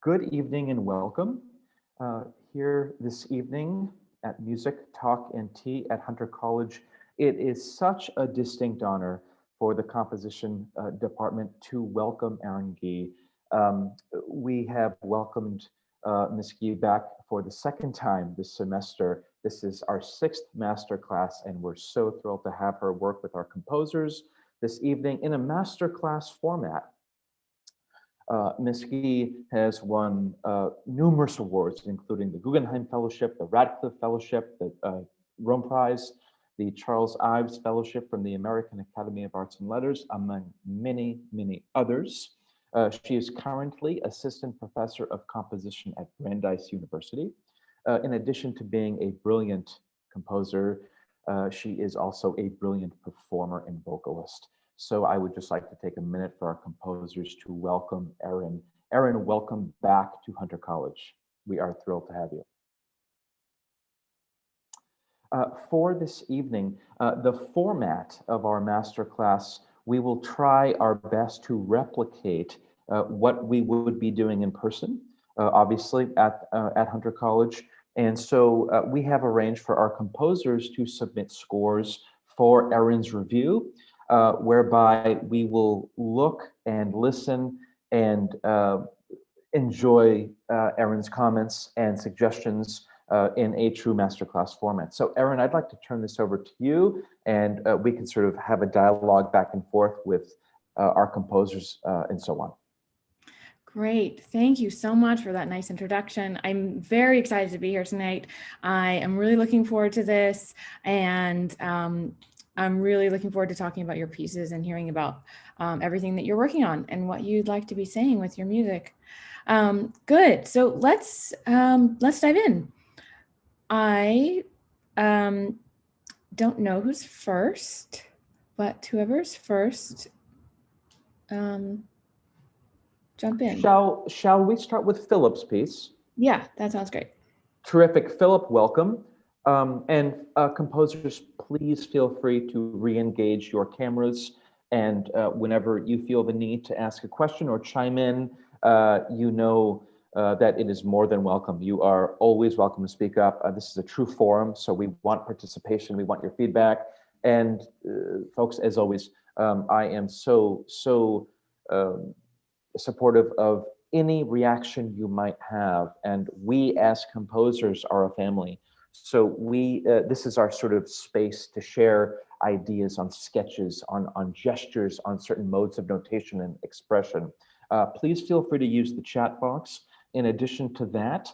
Good evening and welcome. Here this evening at Music, Talk, and Tea at Hunter College. It is such a distinct honor for the composition department to welcome Erin Gee. Um, we have welcomed Ms. Gee back for the second time this semester. This is our sixth master class, and we're so thrilled to have her work with our composers this evening in a master class format. Ms. Gee has won numerous awards, including the Guggenheim Fellowship, the Radcliffe Fellowship, the Rome Prize, the Charles Ives Fellowship from the American Academy of Arts and Letters, among many, many others. She is currently Assistant Professor of Composition at Brandeis University. In addition to being a brilliant composer, she is also a brilliant performer and vocalist. So I would just like to take a minute for our composers to welcome Erin. Erin, welcome back to Hunter College. We are thrilled to have you. For this evening, the format of our masterclass, we will try our best to replicate what we would be doing in person, obviously at Hunter College. And so we have arranged for our composers to submit scores for Erin's review, whereby we will look and listen and enjoy Erin's comments and suggestions in a true masterclass format. So Erin, I'd like to turn this over to you, and we can sort of have a dialogue back and forth with our composers and so on. Great. Thank you so much for that nice introduction. I'm very excited to be here tonight. I am really looking forward to this, and I'm really looking forward to talking about your pieces and hearing about everything that you're working on and what you'd like to be saying with your music. Good. So let's dive in. I don't know who's first, but whoever's first, jump in. Shall we start with Philip's piece? Yeah, that sounds great. Terrific. Philip, welcome. And composers, please feel free to re-engage your cameras. And whenever you feel the need to ask a question or chime in, you know that it is more than welcome. You are always welcome to speak up. This is a true forum, so we want participation. We want your feedback. And folks, as always, I am so supportive of any reaction you might have. And we as composers are a family. So this is our sort of space to share ideas on sketches, on gestures, on certain modes of notation and expression. Please feel free to use the chat box. In addition to that,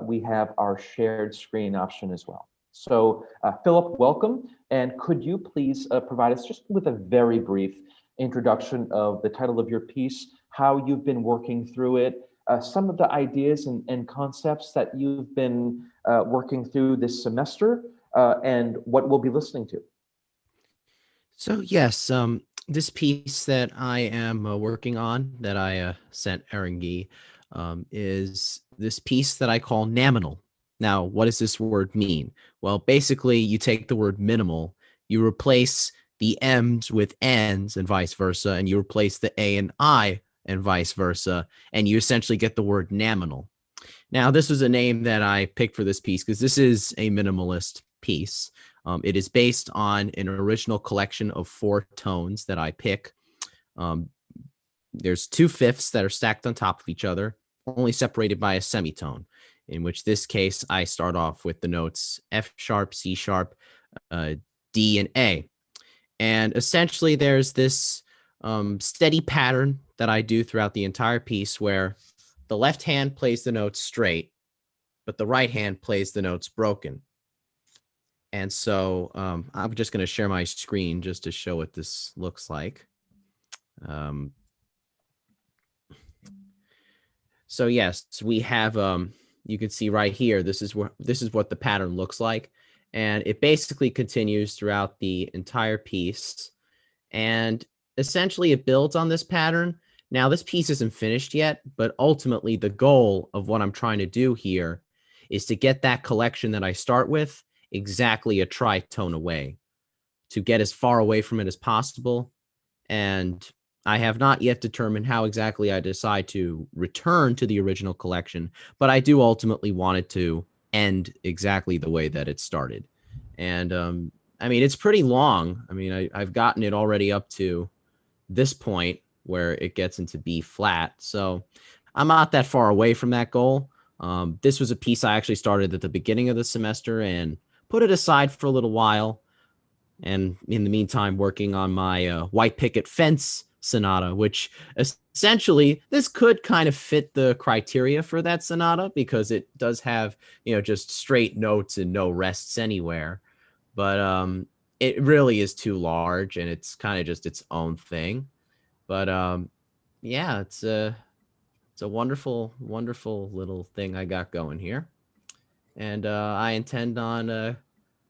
we have our shared screen option as well. So Philip, welcome. And could you please provide us just with a very brief introduction of the title of your piece, how you've been working through it, some of the ideas and concepts that you've been working through this semester, and what we'll be listening to. So yes, this piece that I am working on, that I sent Erin Gee, is this piece that I call nominal. Now, what does this word mean? Well, basically, you take the word minimal, you replace the M's with N's and vice versa, and you replace the A and I and vice versa, and you essentially get the word nominal. Now, this was a name that I picked for this piece because this is a minimalist piece. It is based on an original collection of 4 tones that I pick. There's 2/5 that are stacked on top of each other, only separated by a semitone, in which this case I start off with the notes F sharp, C sharp, D, and A. And essentially there's this steady pattern that I do throughout the entire piece where the left hand plays the notes straight, but the right hand plays the notes broken. And so I'm just going to share my screen just to show what this looks like. So yes, we have, you can see right here, this is what the pattern looks like. And it basically continues throughout the entire piece. And essentially it builds on this pattern. Now this piece isn't finished yet, but ultimately the goal of what I'm trying to do here is to get that collection that I start with exactly a tritone away, to get as far away from it as possible. And I have not yet determined how exactly I decide to return to the original collection, but I do ultimately want it to end exactly the way that it started. And I mean, it's pretty long. I mean, I've gotten it already up to this point where it gets into B flat. So I'm not that far away from that goal. This was a piece I actually started at the beginning of the semester and put it aside for a little while. And in the meantime, working on my white picket fence sonata, which essentially this could kind of fit the criteria for that sonata because it does have, just straight notes and no rests anywhere. But it really is too large and it's kind of just its own thing. But yeah, it's a wonderful, wonderful little thing I got going here. And I intend on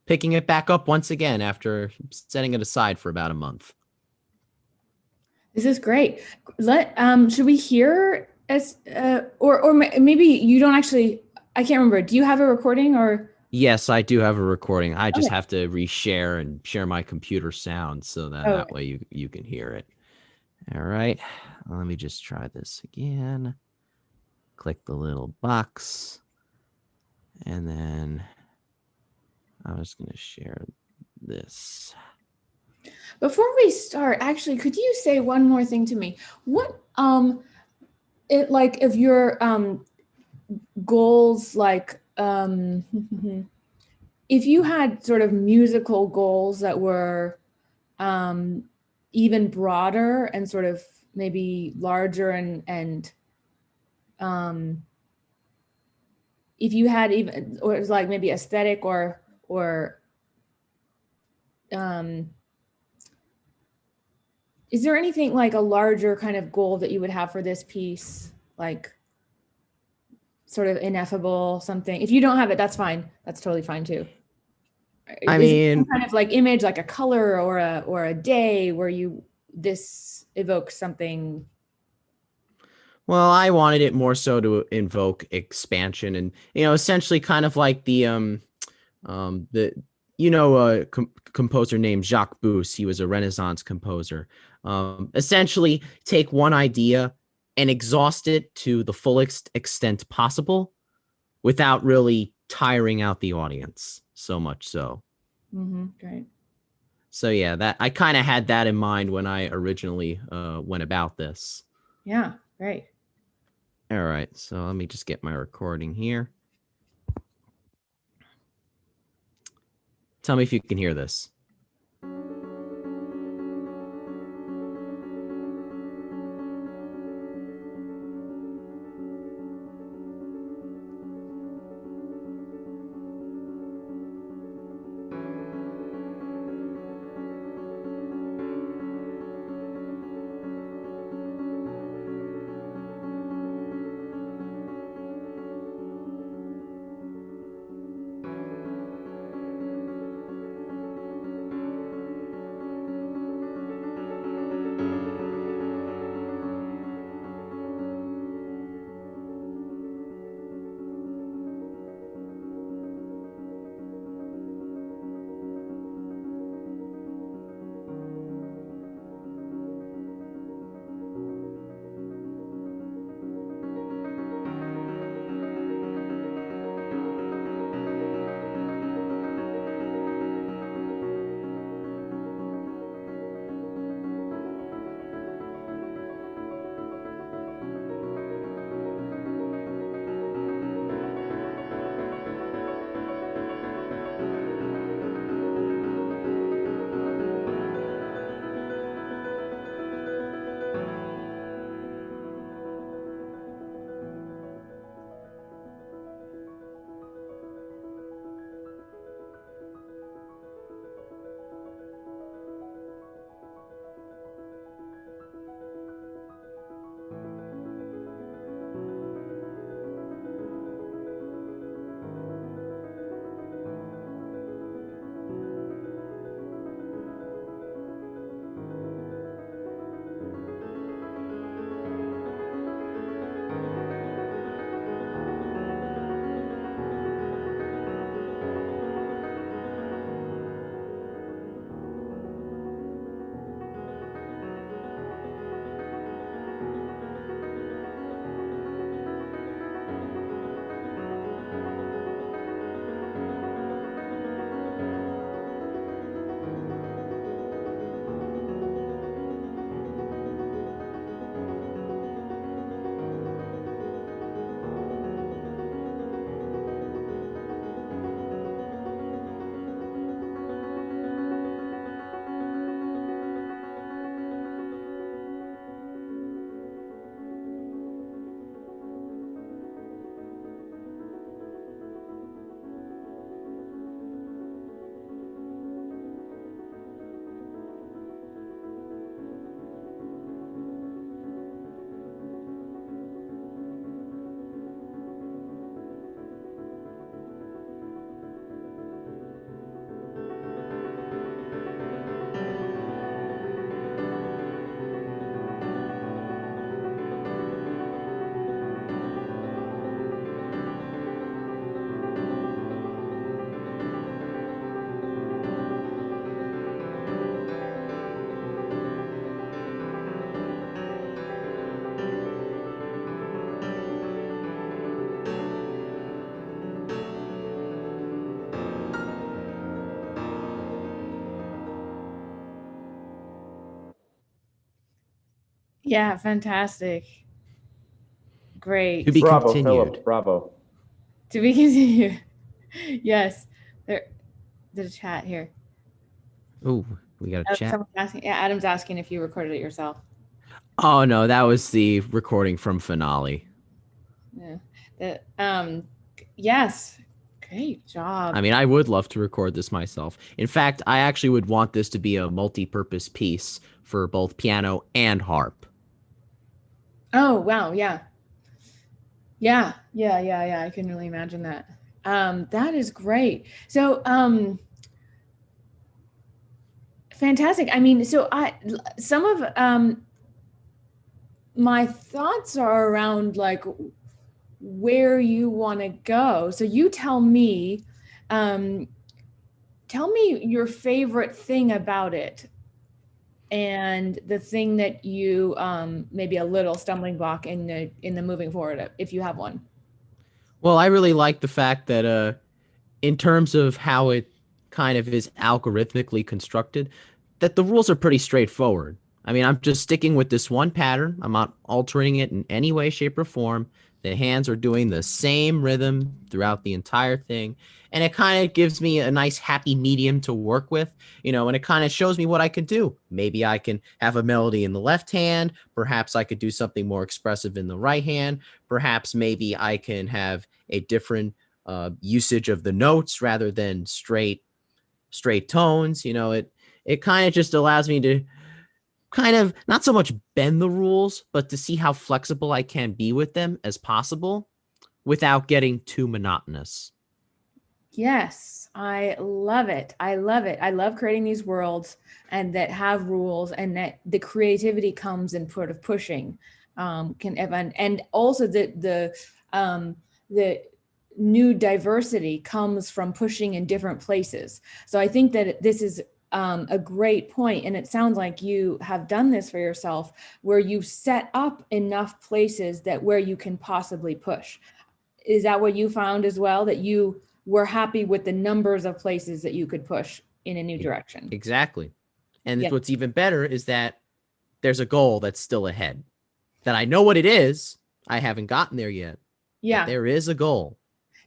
picking it back up once again after setting it aside for about a month. This is great. Should we hear or maybe you don't actually, I can't remember. Do you have a recording or? Yes, I do have a recording. I just Okay. have to reshare and share my computer sound so that way you can hear it. All right. Let me just try this again. Click the little box. And then I'm just going to share this. Before we start, actually, could you say one more thing to me? What it like if your goals like if you had sort of musical goals that were even broader and sort of maybe larger and if you had even, or it was like maybe aesthetic or is there anything like a larger kind of goal that you would have for this piece, like sort of ineffable something? If you don't have it, that's fine. That's totally fine too. I Is it some mean, kind of like image, like a color or a day where this evokes something? well, I wanted it more so to invoke expansion and, essentially kind of like the composer named Jacques Bous. He was a Renaissance composer. Essentially take one idea and exhaust it to the fullest extent possible without really tiring out the audience so much so. Great. So yeah, that I kind of had that in mind when I originally went about this. Yeah, great. All right, so let me just get my recording here. Tell me if you can hear this. Yeah, fantastic. To Great. be Bravo, continued. Philip. Bravo. To be continued. Yes, there's a chat here. Ooh, we got a chat. Someone's asking, yeah, Adam's asking if you recorded it yourself. Oh no, that was the recording from finale. Yeah. Yes. Great job. I mean, I would love to record this myself. In fact, I actually would want this to be a multi-purpose piece for both piano and harp. Oh, wow. Yeah. Yeah. I can really imagine that. That is great. So, fantastic. I mean, so some of my thoughts are around like where you want to go. So you um, tell me your favorite thing about it, and the thing that you maybe a little stumbling block in the moving forward, if you have one. Well, I really like the fact that in terms of how it kind of is algorithmically constructed, that the rules are pretty straightforward. I mean, I'm just sticking with this one pattern. I'm not altering it in any way, shape, or form. The hands are doing the same rhythm throughout the entire thing. And it kind of gives me a nice happy medium to work with, and it kind of shows me what I could do. Maybe I can have a melody in the left hand. Perhaps I could do something more expressive in the right hand. Perhaps maybe I can have a different usage of the notes rather than straight tones. It kind of just allows me to kind of not so much bend the rules, but to see how flexible I can be with them as possible without getting too monotonous. Yes, I love it. I love it. I love creating these worlds and that have rules, and that the creativity comes in sort of pushing. And also the new diversity comes from pushing in different places. So I think that this is a great point, and it sounds like you have done this for yourself, where you set up enough places that where you can possibly push. Is that what you found as well, that you were happy with the numbers of places that you could push in a new direction? Exactly. And Yeah. what's even better is that there's a goal that's still ahead, that I know what it is. I haven't gotten there yet, but Yeah. there is a goal.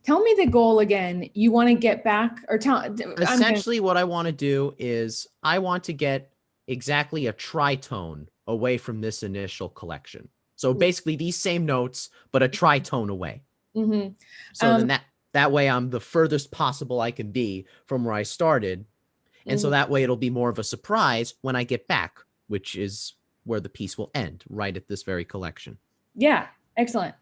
Tell me the goal again. You want to get back, or Essentially, what I want to do is I want to get exactly a tritone away from this initial collection. So basically these same notes, but a tritone away. Mm-hmm. So then that way I'm the furthest possible I can be from where I started. And so that way it'll be more of a surprise when I get back, which is where the piece will end, right at this very collection. Yeah, excellent.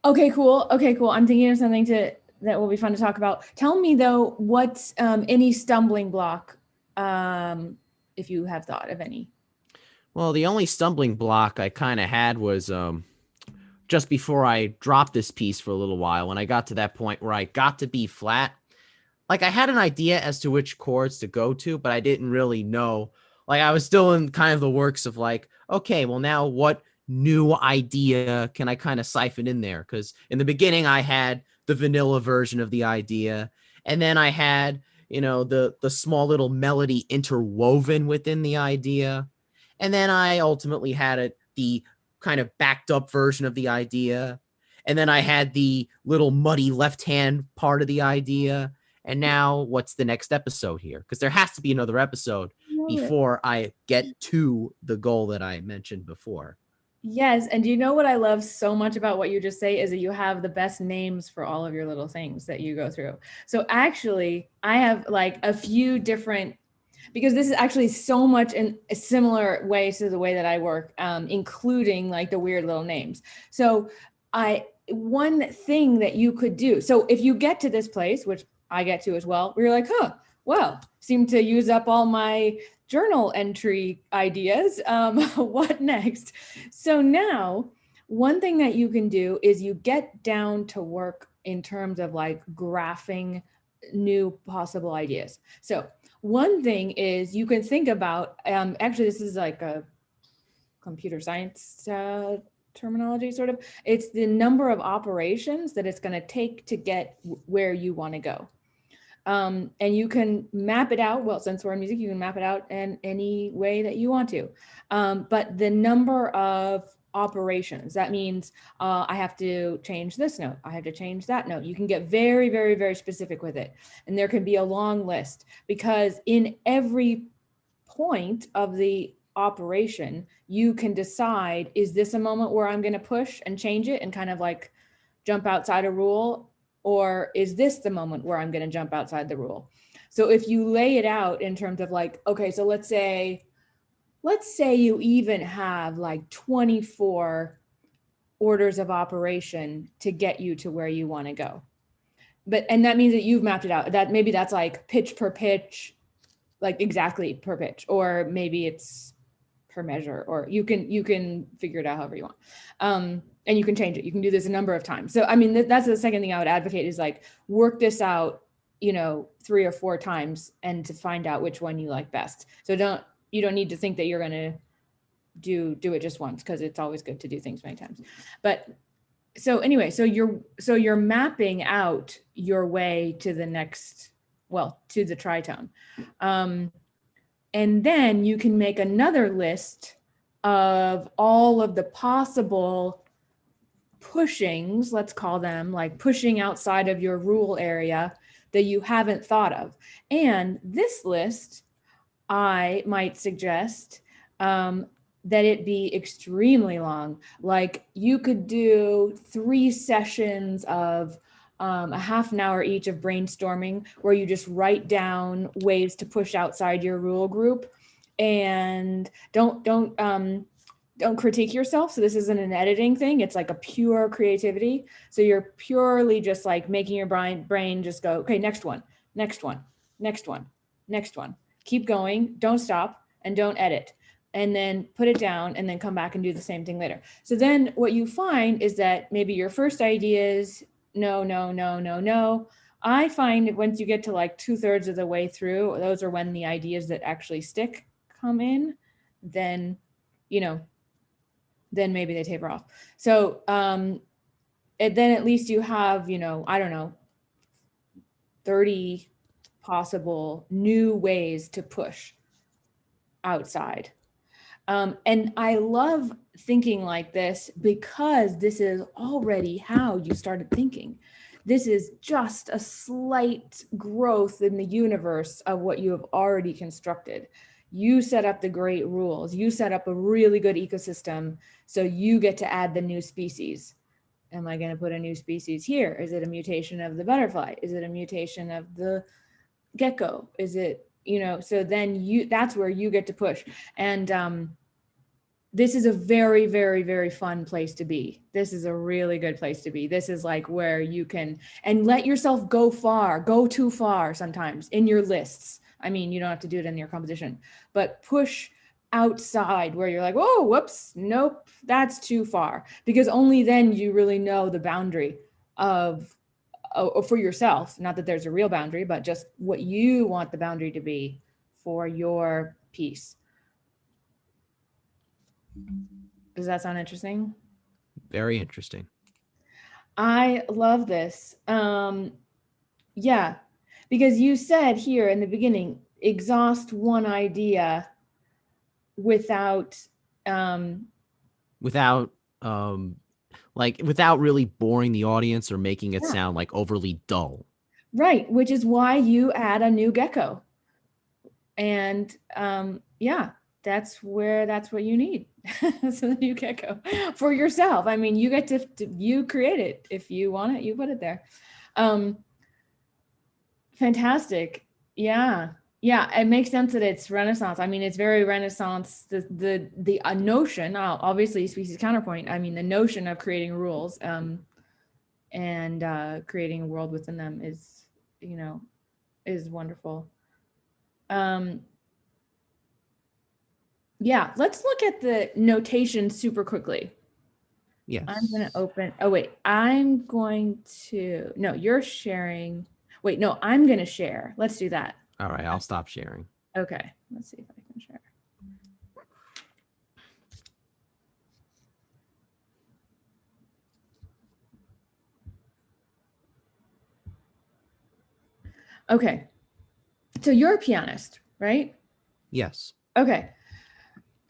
Okay, cool. I'm thinking of something that will be fun to talk about. Tell me though, what's any stumbling block, if you have thought of any? Well, the only stumbling block I kind of had was just before I dropped this piece for a little while, when I got to that point where I got to B flat. Like, I had an idea as to which chords to go to, but I didn't really know. Like, I was still in kind of the works of like, okay, well, now what new idea can I kind of siphon in there? Because in the beginning, I had the vanilla version of the idea, and then I had, the small little melody interwoven within the idea, and then I ultimately had the kind of backed up version of the idea, and then I had the little muddy left hand part of the idea. And now what's the next episode here? Because there has to be another episode before I get to the goal that I mentioned before. Yes. And you know what I love so much about what you just say is that you have the best names for all of your little things that you go through. So actually, I have like a few different, because this is actually so much in a similar way to the way that I work, including like the weird little names. So one thing that you could do, so if you get to this place, which I get to as well, where you're like, well, seem to use up all my journal entry ideas. What next? So now, one thing that you can do is you get down to work in terms of like graphing new possible ideas. So one thing is you can think about, actually, this is like a computer science terminology, sort of. It's the number of operations that it's going to take to get where you want to go. And you can map it out. Well, since we're in music, you can map it out in any way that you want to. But the number of operations, that means I have to change this note. I have to change that note. You can get very, very, very specific with it. And there can be a long list, because in every point of the operation, you can decide, is this a moment where I'm going to push and change it and kind of like jump outside a rule? Or is this the moment where I'm going to jump outside the rule? So if you lay it out in terms of like, okay, so let's say you even have like 24 orders of operation to get you to where you want to go. And that means that you've mapped it out. That maybe that's like pitch per pitch, like exactly per pitch, or maybe it's per measure, or you can figure it out however you want. And you can change it. You can do this a number of times. So, I mean, that's the second thing I would advocate is like work this out, 3 or 4 times and to find out which one you like best. So you don't need to think that you're going to do it just once, because it's always good to do things many times. But so anyway, so you're mapping out your way to the next, to the tritone. And then you can make another list of all of the possible pushings, let's call them, like pushing outside of your rule area that you haven't thought of. And this list, I might suggest that it be extremely long. Like you could do 3 sessions of a half an hour each of brainstorming, where you just write down ways to push outside your rule group, and don't critique yourself. So this isn't an editing thing. It's like a pure creativity. So you're purely just like making your brain just go, okay, next one, next one, next one, next one. Keep going, don't stop, and don't edit. And then put it down and then come back and do the same thing later. So then what you find is that maybe your first idea is no, no, no, no, no. I find once you get to like 2/3 of the way through, those are when the ideas that actually stick come in. Then, then maybe they taper off. So then at least you have, I don't know, 30 possible new ways to push outside. And I love thinking like this because this is already how you started thinking. This is just a slight growth in the universe of what you have already constructed. You set up the great rules. You set up a really good ecosystem. So you get to add the new species. Am I going to put a new species here? Is it a mutation of the butterfly? Is it a mutation of the gecko? Is it, so then that's where you get to push. And this is a very, very, very fun place to be. This is a really good place to be. This is like where you can, and let yourself go too far sometimes in your lists. I mean, you don't have to do it in your composition, but push outside where you're like, oh, whoops, nope, that's too far. Because only then you really know the boundary of for yourself. Not that there's a real boundary, but just what you want the boundary to be for your piece. Does that sound interesting? Very interesting. I love this. Yeah, because you said here in the beginning, exhaust one idea without without really boring the audience or making it sound like overly dull. Right, which is why you add a new gecko. And that's what you need. So the new gecko for yourself. I mean, you get to you create it. If you want it, you put it there. Fantastic. Yeah. It makes sense that it's Renaissance. I mean, it's very Renaissance. The notion, obviously species counterpoint. I mean, the notion of creating rules and creating a world within them is wonderful. Yeah, let's look at the notation super quickly. Yes. I'm going to open. Oh, wait, I'm going to. No, you're sharing. Wait, no, I'm going to share. Let's do that. All right, I'll stop sharing. Okay, let's see if I can share. Okay. So you're a pianist, right? Yes. Okay.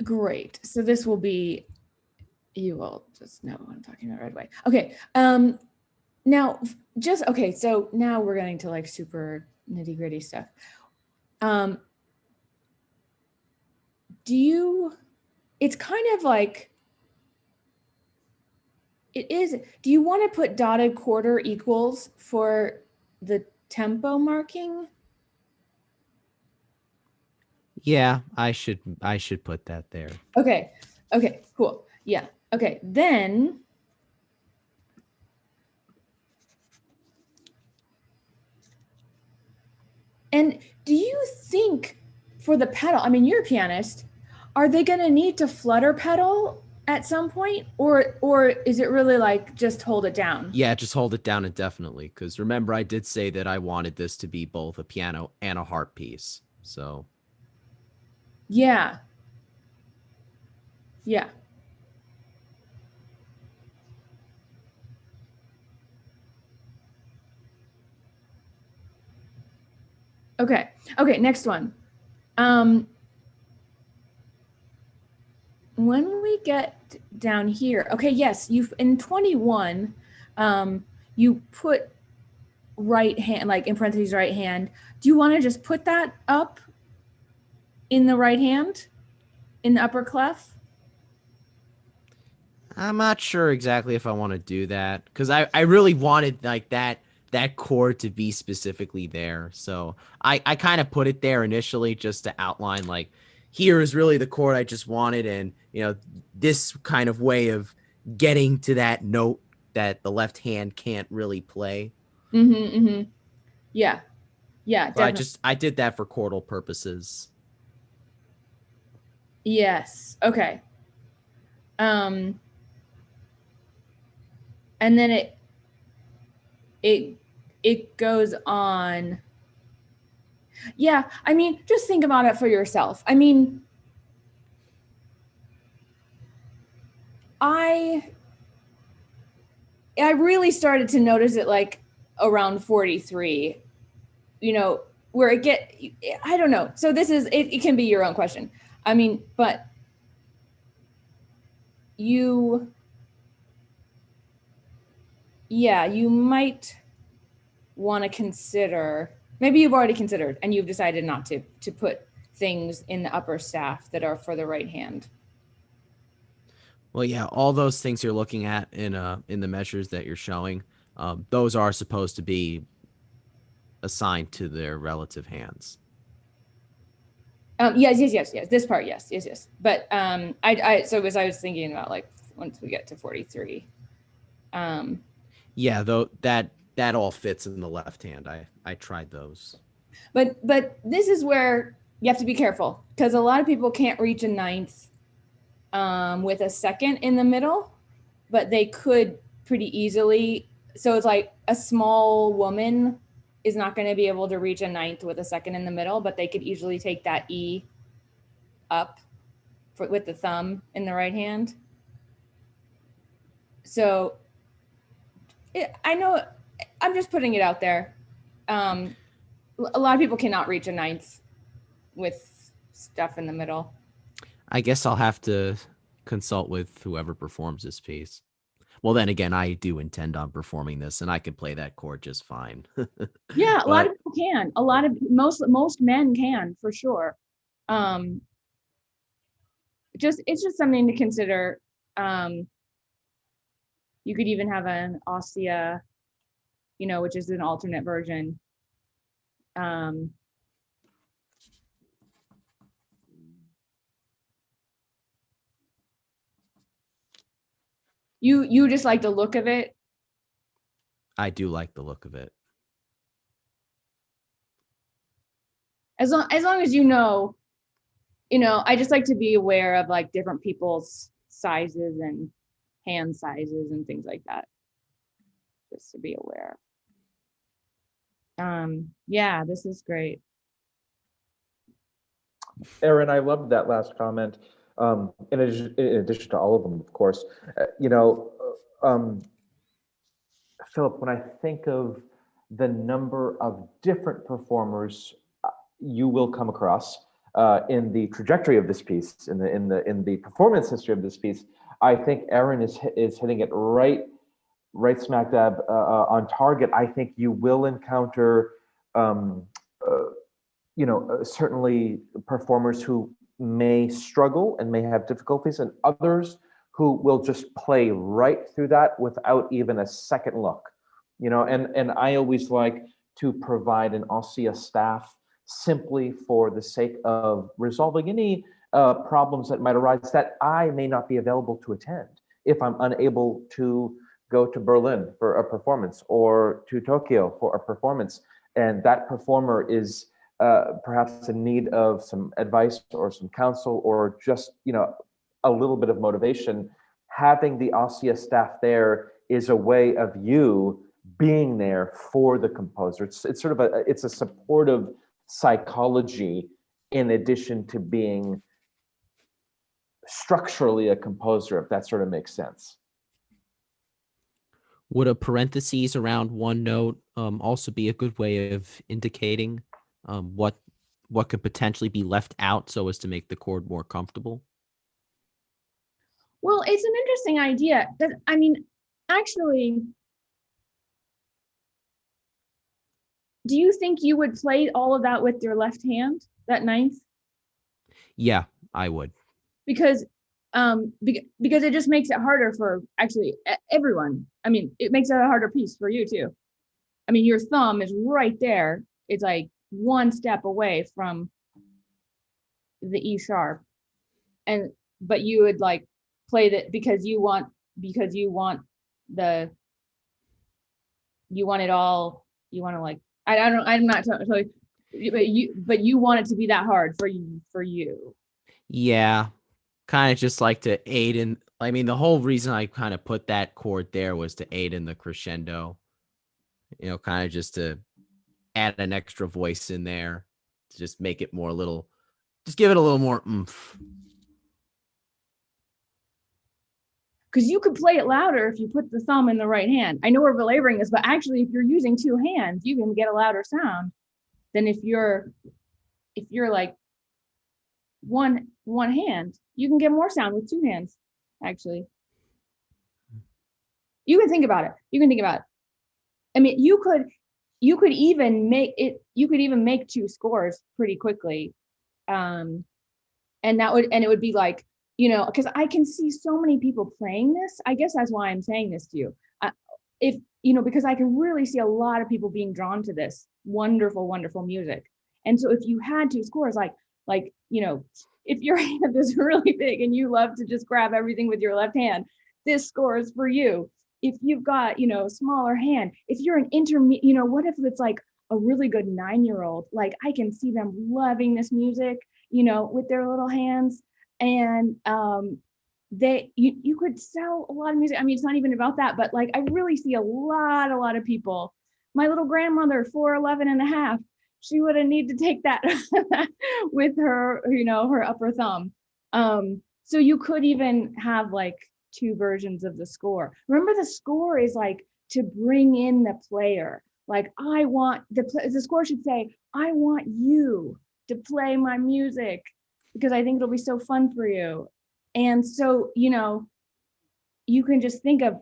Great. So this will be, you will just know what I'm talking about right away. Okay. Now okay. So now we're getting to like super nitty gritty stuff. It's kind of like, do you want to put dotted quarter equals for the tempo marking? Yeah, I should put that there. Okay. Okay, cool. Yeah. Okay. Then and do you think for the pedal, I mean, you're a pianist, are they going to need to flutter pedal at some point, or is it really like just hold it down? Yeah, just hold it down indefinitely. Because remember, I did say that I wanted this to be both a piano and a harp piece. So Yeah. Yeah. Okay. Okay, next one. When we get down here, okay, yes, you've in 21, you put right hand, like in parentheses, right hand. Do you want to just put that up in the right hand, in the upper clef? I'm not sure exactly if I want to do that because I really wanted like that chord to be specifically there. So I kind of put it there initially just to outline like here is really the chord I just wanted, and this kind of way of getting to that note that the left hand can't really play. Mm-hmm, mm-hmm. Yeah. Yeah, So definitely. I did that for chordal purposes. Yes. Okay. Um, and then it goes on. Yeah, I mean, just think about it for yourself. I mean, I really started to notice it like around 43, where I don't know. So this is, it can be your own question. I mean, but you might want to consider, maybe you've already considered and you've decided not to put things in the upper staff that are for the right hand. Well, yeah, all those things you're looking at in the measures that you're showing, those are supposed to be assigned to their relative hands. Yes. This part, yes. But so as I was thinking about like once we get to 43. Yeah, though that all fits in the left hand. I tried those. But this is where you have to be careful because a lot of people can't reach a ninth with a second in the middle, but they could pretty easily. So it's like a small woman is not going to be able to reach a ninth with a second in the middle, but they could easily take that E up with the thumb in the right hand. So I know, I'm just putting it out there. A lot of people cannot reach a ninth with stuff in the middle. I guess I'll have to consult with whoever performs this piece. Well, then again, I do intend on performing this, and I can play that chord just fine. Yeah, a lot of But people can. A lot of most men can for sure. Um, it's just something to consider. Um, you could even have an ossia, which is an alternate version. Um, you just like the look of it. I do like the look of it. As long as I just like to be aware of like different people's sizes and hand sizes and things like that. Just to be aware. Yeah, this is great. Erin, I loved that last comment. In addition to all of them, of course, Philip, when I think of the number of different performers you will come across in the trajectory of this piece, in the performance history of this piece. I think Erin is hitting it right smack dab on target. I think you will encounter, um, uh, certainly performers who may struggle and may have difficulties, and others who will just play right through that without even a second look. And I always like to provide an ASIA staff simply for the sake of resolving any problems that might arise that I may not be available to attend if I'm unable to go to Berlin for a performance or to Tokyo for a performance, and that performer is perhaps in need of some advice or some counsel or just a little bit of motivation. Having the ASIA staff there is a way of you being there for the composer. It's sort of it's a supportive psychology in addition to being structurally a composer, if that sort of makes sense. Would a parentheses around one note also be a good way of indicating what could potentially be left out so as to make the chord more comfortable? Well, it's an interesting idea. I mean, actually, do you think you would play all of that with your left hand, that ninth? Yeah, I would. Because it just makes it harder for actually everyone. I mean, it makes it a harder piece for you too. I mean, your thumb is right there. It's like one step away from the E sharp, but you would like play that because you want it all. You want to like I'm not totally, but you want it to be that hard for you. Yeah, kind of just like to aid in. I mean, the whole reason I kind of put that chord there was to aid in the crescendo. Kind of just to add an extra voice in there to just make it more just give it a little more oomph. Because you could play it louder if you put the thumb in the right hand. I know we're belaboring this, but actually, if you're using two hands, you can get a louder sound than if you're like one hand. You can get more sound with two hands. Actually, you can think about it. I mean, you could even make two scores pretty quickly, and it would be like, because I can see so many people playing this. I guess that's why I'm saying this to you. If because I can really see a lot of people being drawn to this wonderful, wonderful music. And so if you had two scores, if your hand is really big and you love to just grab everything with your left hand, this score is for you. If you've got, a smaller hand, if you're an intermediate, what if it's like a really good 9-year-old? Like I can see them loving this music, with their little hands. And you could sell a lot of music. I mean, it's not even about that, but like I really see a lot of people. My little grandmother, 4'11" and a half, she would have need to take that with her, her upper thumb. So you could even have like two versions of the score. Remember, the score is like to bring in the player. Like I want the score should say, I want you to play my music because I think it'll be so fun for you. And so, you can just think of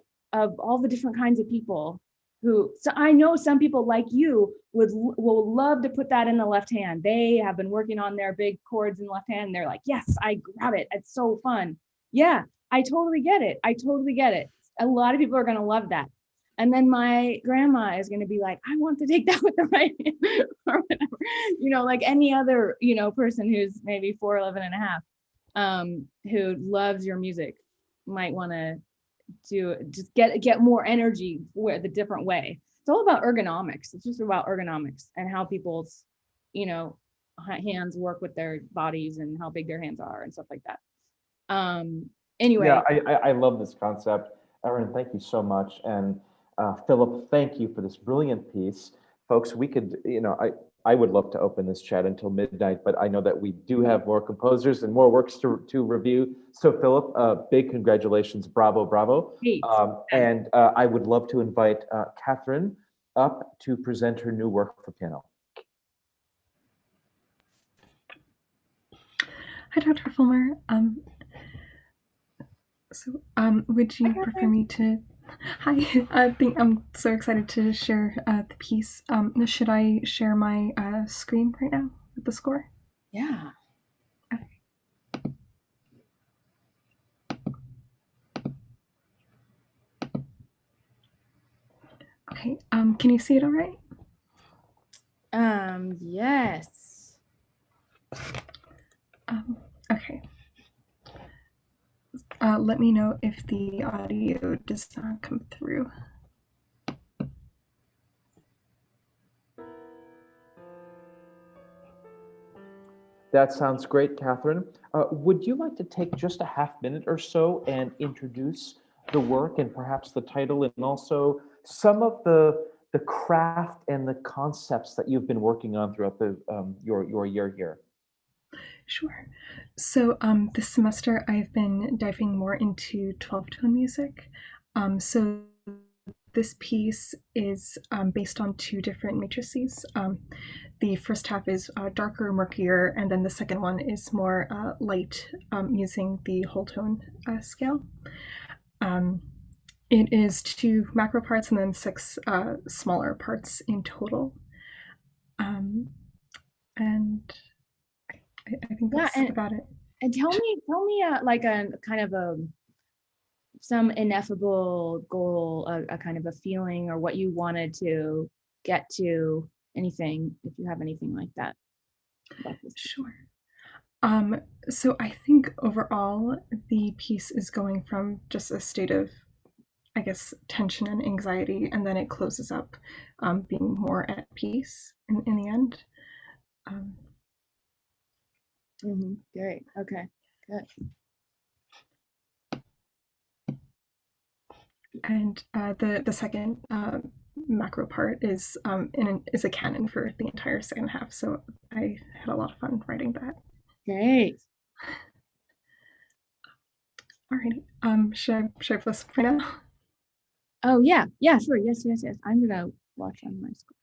all the different kinds of people so I know some people like you will love to put that in the left hand. They have been working on their big chords in the left hand. And they're like, yes, I grab it. It's so fun. Yeah, I totally get it. A lot of people are going to love that. And then my grandma is going to be like, I want to take that with the right hand or whatever, like any other, person who's maybe 4'11" and a half, who loves your music might want to just get more energy with a different way. It's all about ergonomics. It's just about ergonomics and how people's, hands work with their bodies and how big their hands are and stuff like that. Anyway. Yeah, I love this concept. Erin, thank you so much. And Philip, thank you for this brilliant piece. Folks, we could, I would love to open this chat until midnight, but I know that we do have more composers and more works to review. So Philip, big congratulations, bravo. And I would love to invite Catherine up to present her new work for piano. Hi, Dr. Fulmer. Would you prefer me to? Hi, I'm so excited to share the piece. Should I share my screen right now with the score? Yeah. Okay. Can you see it all right? Yes. Okay. Let me know if the audio does not come through. That sounds great, Catherine. Would you like to take just a half minute or so and introduce the work and perhaps the title and also some of the craft and the concepts that you've been working on throughout your year here? Sure. So this semester I've been diving more into 12-tone music. So this piece is based on two different matrices. The first half is darker, murkier, and then the second one is more light, using the whole tone scale. It is two macro parts and then six smaller parts in total. And I think that's about it. And tell me like a kind of some ineffable goal, a kind of a feeling, or what you wanted to get to, anything, if you have anything like that. Sure. So I think overall the piece is going from just a state of, I guess, tension and anxiety, and then it closes up being more at peace in the end. Great. Okay. Good. And the second macro part is is a canon for the entire second half. So I had a lot of fun writing that. Great. Alrighty. Should I press for now? Oh yeah. Yeah. Sure. Yes. Yes. Yes. I'm gonna watch on my screen.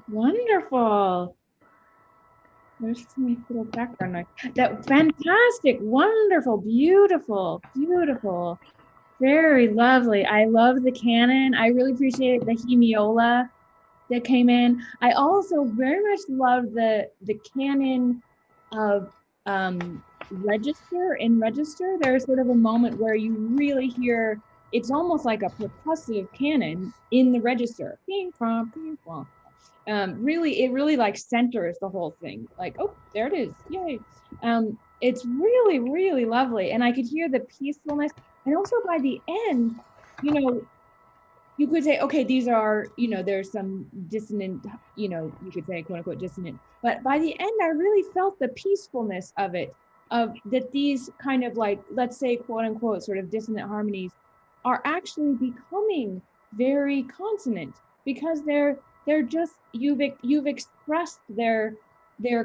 Wonderful. There's some little background noise. That fantastic, wonderful, beautiful, beautiful. Very lovely. I love the canon. I really appreciate the hemiola that came in. I also very much love the canon of register. In register, there's sort of a moment where you really hear, it's almost like a percussive canon in the register. Ping, pong, ping, pong. Really, it really like centers the whole thing. Like, oh, there it is. Yay. It's really, really lovely. And I could hear the peacefulness. And also by the end, you know, you could say, okay, these are, you know, there's some dissonant, you know, you could say quote unquote dissonant. But by the end, I really felt the peacefulness of it, of that these kind of like, let's say, quote unquote, sort of dissonant harmonies are actually becoming very consonant because they're just, you've expressed their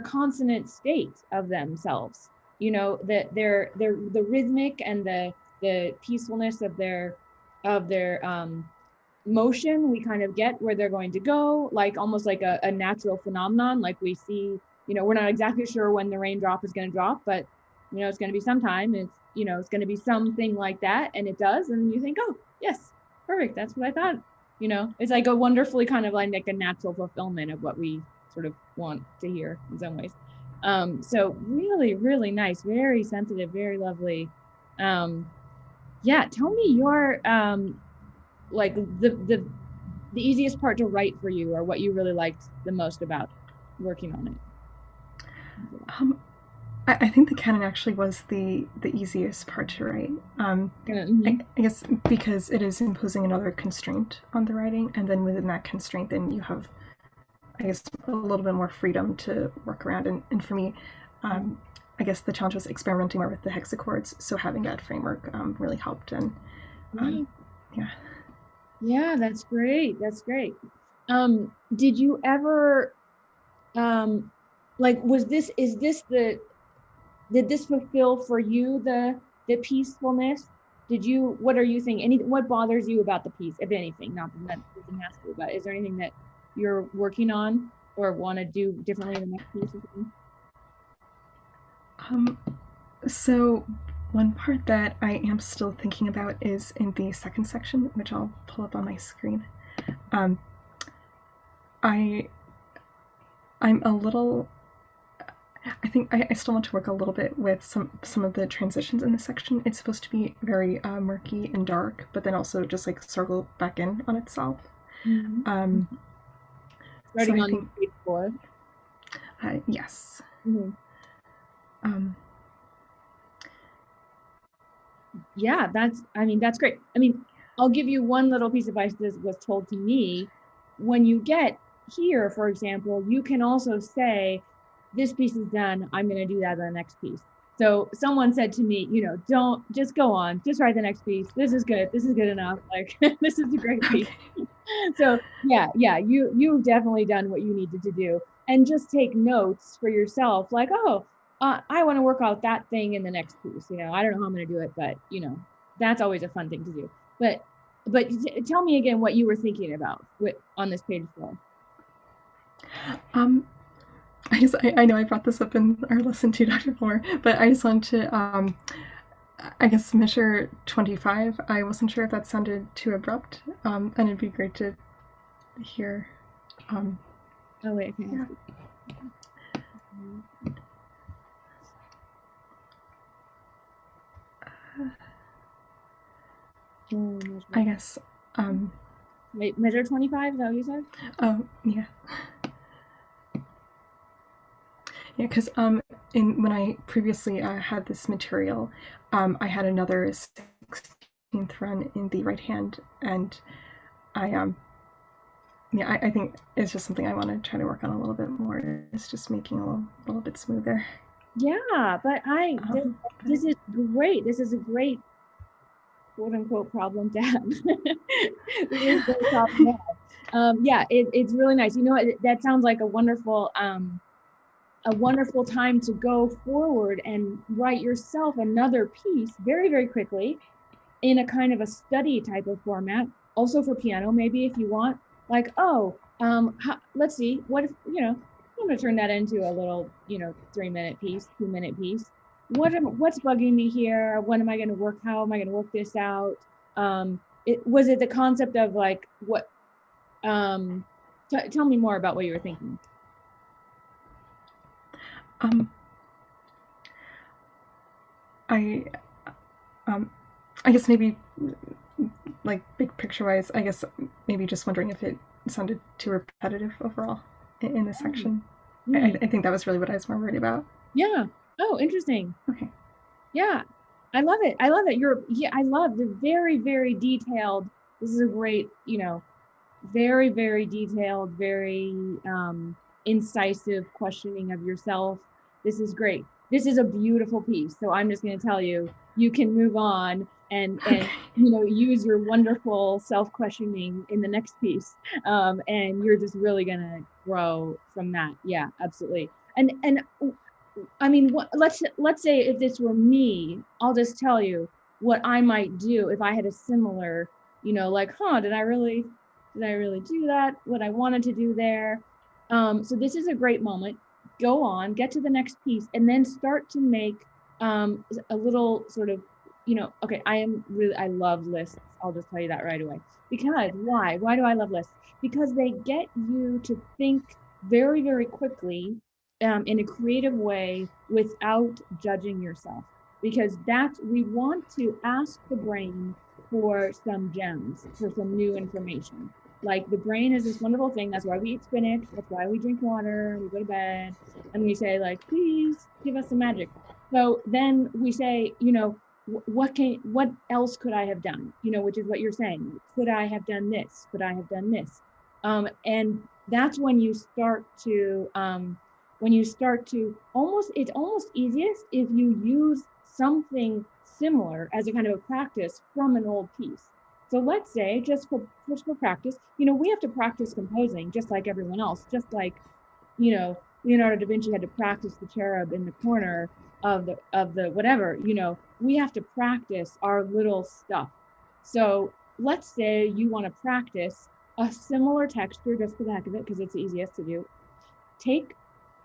consonant state of themselves, you know, that they're the rhythmic and the peacefulness of their motion. We kind of get where they're going to go, like almost like a natural phenomenon. Like we see, you know, we're not exactly sure when the raindrop is going to drop, but you know, it's going to be sometime. It's, you know, it's going to be something like that, and it does, and you think, oh yes, perfect, that's what I thought. You know, it's like a wonderfully kind of like a natural fulfillment of what we sort of want to hear in some ways. So really, really nice, very sensitive, very lovely. Yeah, tell me your like the easiest part to write for you, or what you really liked the most about working on it. I think the canon actually was the easiest part to write. I guess because it is imposing another constraint on the writing, and then within that constraint, then you have, I guess, a little bit more freedom to work around. And for me, I guess the challenge was experimenting more with the hexachords. So having that framework really helped. And yeah. Yeah, that's great. That's great. Did you ever like, did this fulfill for you the peacefulness? What are you thinking? What bothers you about the piece, if anything? Not that doesn't have to, but is there anything that you're working on or want to do differently in the next piece or something? So one part that I am still thinking about is in the second section, which I'll pull up on my screen. I'm a little, I think I still want to work a little bit with some of the transitions in this section. It's supposed to be very murky and dark, but then also just like circle back in on itself. Starting so on page 4. Yes. Yeah, that's great. I mean, I'll give you one little piece of advice that was told to me. When you get here, for example, you can also say, this piece is done, I'm going to do that in the next piece. So someone said to me, you know, don't just go on, just write the next piece. This is good enough. Like, this is a great piece. So yeah, you've definitely done what you needed to do, and just take notes for yourself. Like, oh, I want to work out that thing in the next piece. You know, I don't know how I'm going to do it, but you know, that's always a fun thing to do. But tell me again what you were thinking about on this page 4. I know I brought this up in our lesson too, Dr. Fuller, but I just wanted to, I guess, measure 25. I wasn't sure if that sounded too abrupt, and it'd be great to hear. Oh wait, okay. Yeah. I guess. Wait, measure 25, is that what you said? Oh, yeah. Yeah, because when I previously had this material, I had another 16th run in the right hand, and I think it's just something I want to try to work on a little bit more. It's just making a little bit smoother. Yeah, but this is great. This is a great quote unquote problem to have. This is a great problem to have. Yeah, it's really nice. You know, that sounds like a wonderful time to go forward and write yourself another piece very, very quickly in a kind of a study type of format. Also for piano, maybe if you want, like, oh, let's see, what if, I'm gonna turn that into a little, 3-minute piece, 2-minute piece. What's bugging me here? What am I gonna work? How am I gonna work this out? Was it the concept of like what? Tell me more about what you were thinking. I I guess maybe like big picture wise, I guess maybe just wondering if it sounded too repetitive overall in this section. I think that was really what I was more worried about. Yeah. Oh, interesting. Okay. Yeah. I love it. I love it. I love the very, very detailed. This is a great, very, very detailed, very incisive questioning of yourself. This is great. This is a beautiful piece. So I'm just going to tell you, you can move on and use your wonderful self-questioning in the next piece, and you're just really going to grow from that. Yeah, absolutely. And I mean, let's say if this were me, I'll just tell you what I might do if I had a similar, like, did I really do that? What I wanted to do there. So this is a great moment. Go on, get to the next piece, and then start to make a little sort of, okay, I love lists. I'll just tell you that right away. Because why? Why do I love lists? Because they get you to think very, very quickly in a creative way without judging yourself. Because we want to ask the brain for some gems, for some new information. Like the brain is this wonderful thing. That's why we eat spinach. That's why we drink water. We go to bed, and we say like, please give us some magic. So then we say, what else could I have done? Which is what you're saying. Could I have done this? Could I have done this? And that's when you start to it's almost easiest if you use something similar as a kind of a practice from an old piece. So let's say just for practice, we have to practice composing just like everyone else, just like, Leonardo da Vinci had to practice the cherub in the corner of the whatever, we have to practice our little stuff. So let's say you want to practice a similar texture just for the heck of it, because it's the easiest to do. Take,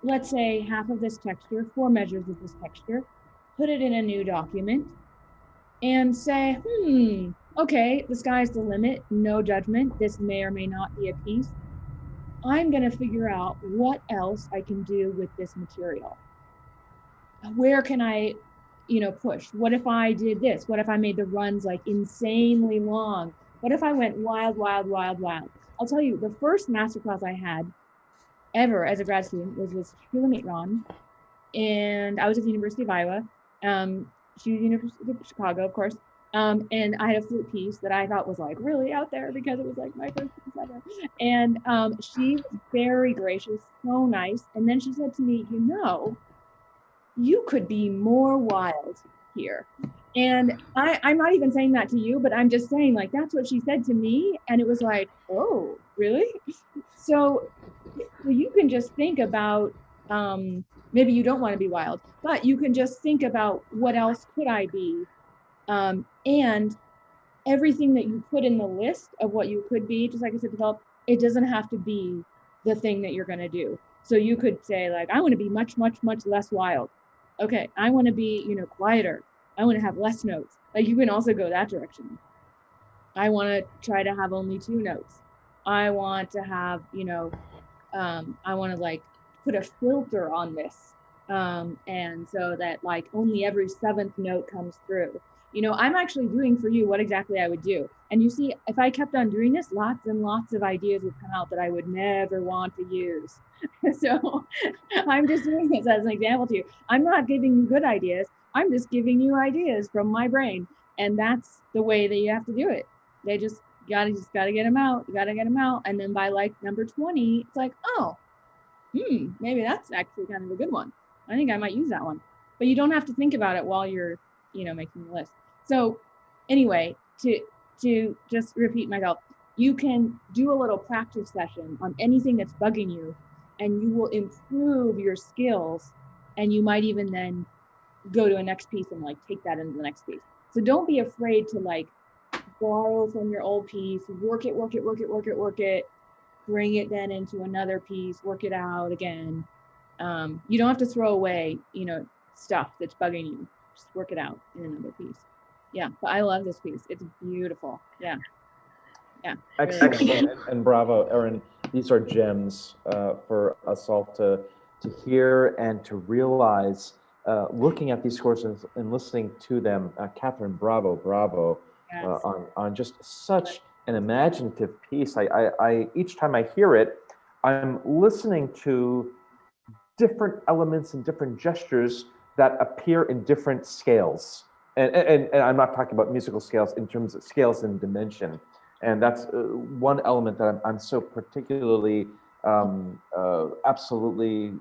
let's say, half of this texture, 4 measures of this texture, put it in a new document, and say, okay, the sky's the limit, no judgment. This may or may not be a piece. I'm going to figure out what else I can do with this material. Where can I, push? What if I did this? What if I made the runs like insanely long? What if I went wild, wild, wild, wild? I'll tell you, the first masterclass I had ever as a grad student was with Shulamit Ron, and I was at the University of Iowa. She was University of Chicago, of course. And I had a flute piece that I thought was like really out there because it was like my first piece ever. And she was very gracious, so nice. And then she said to me, you could be more wild here. And I'm not even saying that to you, but I'm just saying like, that's what she said to me. And it was like, oh, really? So you can just think about, maybe you don't want to be wild, but you can just think about what else could I be? And everything that you put in the list of what you could be, just like I said, develop, it doesn't have to be the thing that you're going to do. So you could say like, I want to be much, much, much less wild. Okay. I want to be, quieter. I want to have less notes. Like you can also go that direction. I want to try to have only 2 notes. I want to have, I want to like put a filter on this. And so that like only every 7th note comes through. I'm actually doing for you what exactly I would do. And you see, if I kept on doing this, lots and lots of ideas would come out that I would never want to use. So I'm just doing this as an example to you. I'm not giving you good ideas. I'm just giving you ideas from my brain. And that's the way that you have to do it. They just gotta get them out. You gotta get them out. And then by like number 20, it's like, oh, maybe that's actually kind of a good one. I think I might use that one. But you don't have to think about it while you're, making the list. So anyway, to just repeat myself, you can do a little practice session on anything that's bugging you, and you will improve your skills. And you might even then go to a next piece and like take that into the next piece. So don't be afraid to like borrow from your old piece, work it, bring it then into another piece, work it out again. You don't have to throw away, stuff that's bugging you. Just work it out in another piece. Yeah, but I love this piece. It's beautiful. Yeah. Yeah. Excellent. And bravo, Erin. These are gems for us all to hear and to realize. Looking at these scores and listening to them, Catherine, bravo, Yes. on just such an imaginative piece. I each time I hear it, I'm listening to different elements and different gestures that appear in different scales. And I'm not talking about musical scales in terms of scales and dimension. And that's one element that I'm so particularly, absolutely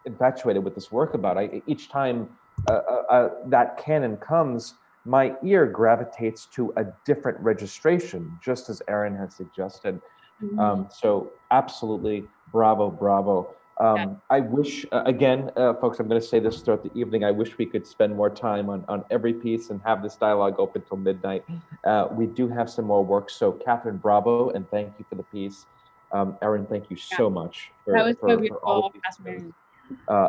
infatuated with this work about. Each time that canon comes, my ear gravitates to a different registration, just as Erin has suggested. So absolutely, bravo. I wish, again, folks, I'm going to say this throughout the evening, I wish we could spend more time on every piece and have this dialogue open till midnight. We do have some more work. So Catherine, bravo, and thank you for the piece. Erin, thank you so much for all of these.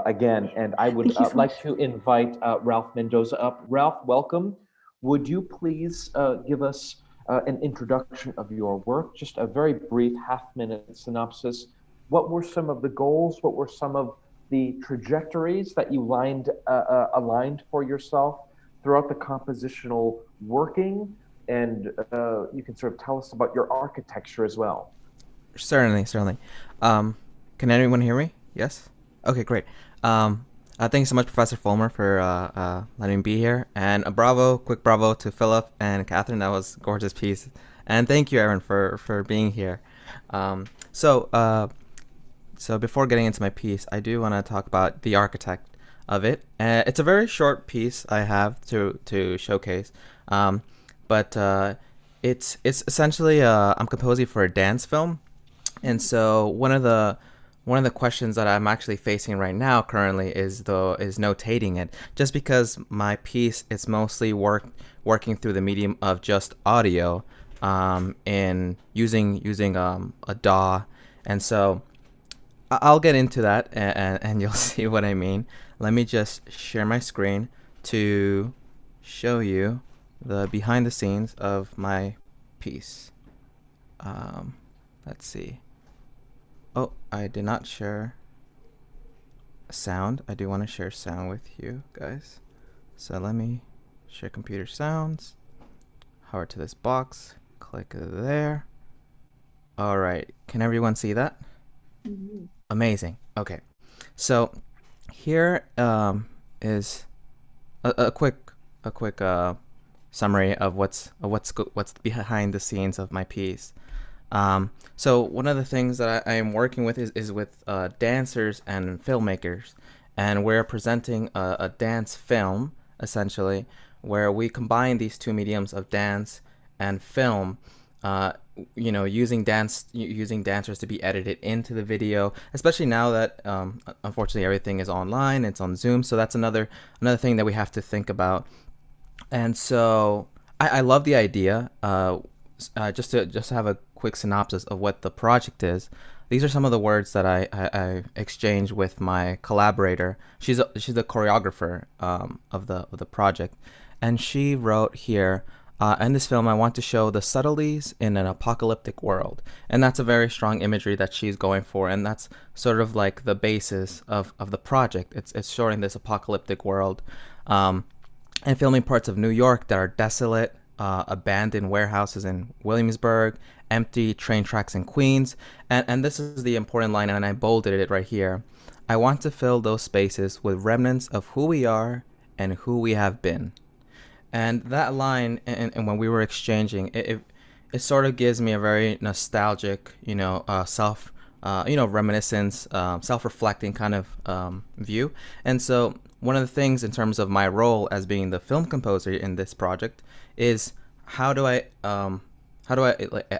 Again, and I would like to invite Ralph Mendoza up. Ralph, welcome. Would you please give us an introduction of your work, just a very brief half-minute synopsis? What were some of the goals? What were some of the trajectories that you aligned for yourself throughout the compositional working? And you can sort of tell us about your architecture as well. Certainly. Can anyone hear me? Yes? Okay, great. Thanks so much, Professor Fulmer, for letting me be here. And quick bravo to Philip and Catherine. That was a gorgeous piece. And thank you, Erin, for being here. So before getting into my piece, I do want to talk about the architect of it. It's a very short piece I have to showcase. But it's essentially I'm composing for a dance film. And so one of the questions that I'm actually facing right now currently is notating it, just because my piece is mostly working through the medium of just audio, in using a DAW, and so I'll get into that and you'll see what I mean. Let me just share my screen to show you the behind the scenes of my piece. Let's see. Oh, I did not share sound. I do want to share sound with you guys. So let me share computer sounds. Hover to this box. Click there. All right. Can everyone see that? Mm-hmm. Amazing. Okay. So here is a quick summary of what's behind the scenes of my piece. So one of the things that I am working with is with dancers and filmmakers, and we're presenting a dance film, essentially, where we combine these two mediums of dance and film, using dancers to be edited into the video, especially now that unfortunately everything is online, it's on Zoom, so that's another thing that we have to think about. And so I love the idea. Just to have a quick synopsis of what the project is. These are some of the words that I exchanged with my collaborator. She's the choreographer of the project, and she wrote here, in this film I want to show the subtleties in an apocalyptic world, and that's a very strong imagery that she's going for, and that's sort of like the basis of the project. It's showing this apocalyptic world, and filming parts of New York that are desolate, abandoned warehouses in Williamsburg, empty train tracks in Queens, and this is the important line, and I bolded it right here. I want to fill those spaces with remnants of who we are and who we have been. And that line, and when we were exchanging, it sort of gives me a very nostalgic, reminiscence, self-reflecting kind of view. And so one of the things in terms of my role as being the film composer in this project is how do I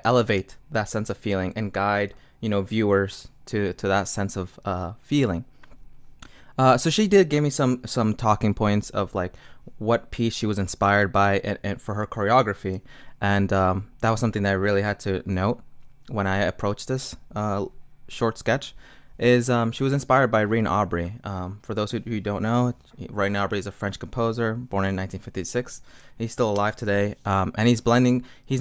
elevate that sense of feeling and guide viewers to that sense of feeling. So she did give me some talking points of like what piece she was inspired by and for her choreography, and that was something that I really had to note. when I approached this short sketch is she was inspired by Reine Aubrey. For those who don't know, Reine Aubrey is a French composer born in 1956. He's still alive today, and he's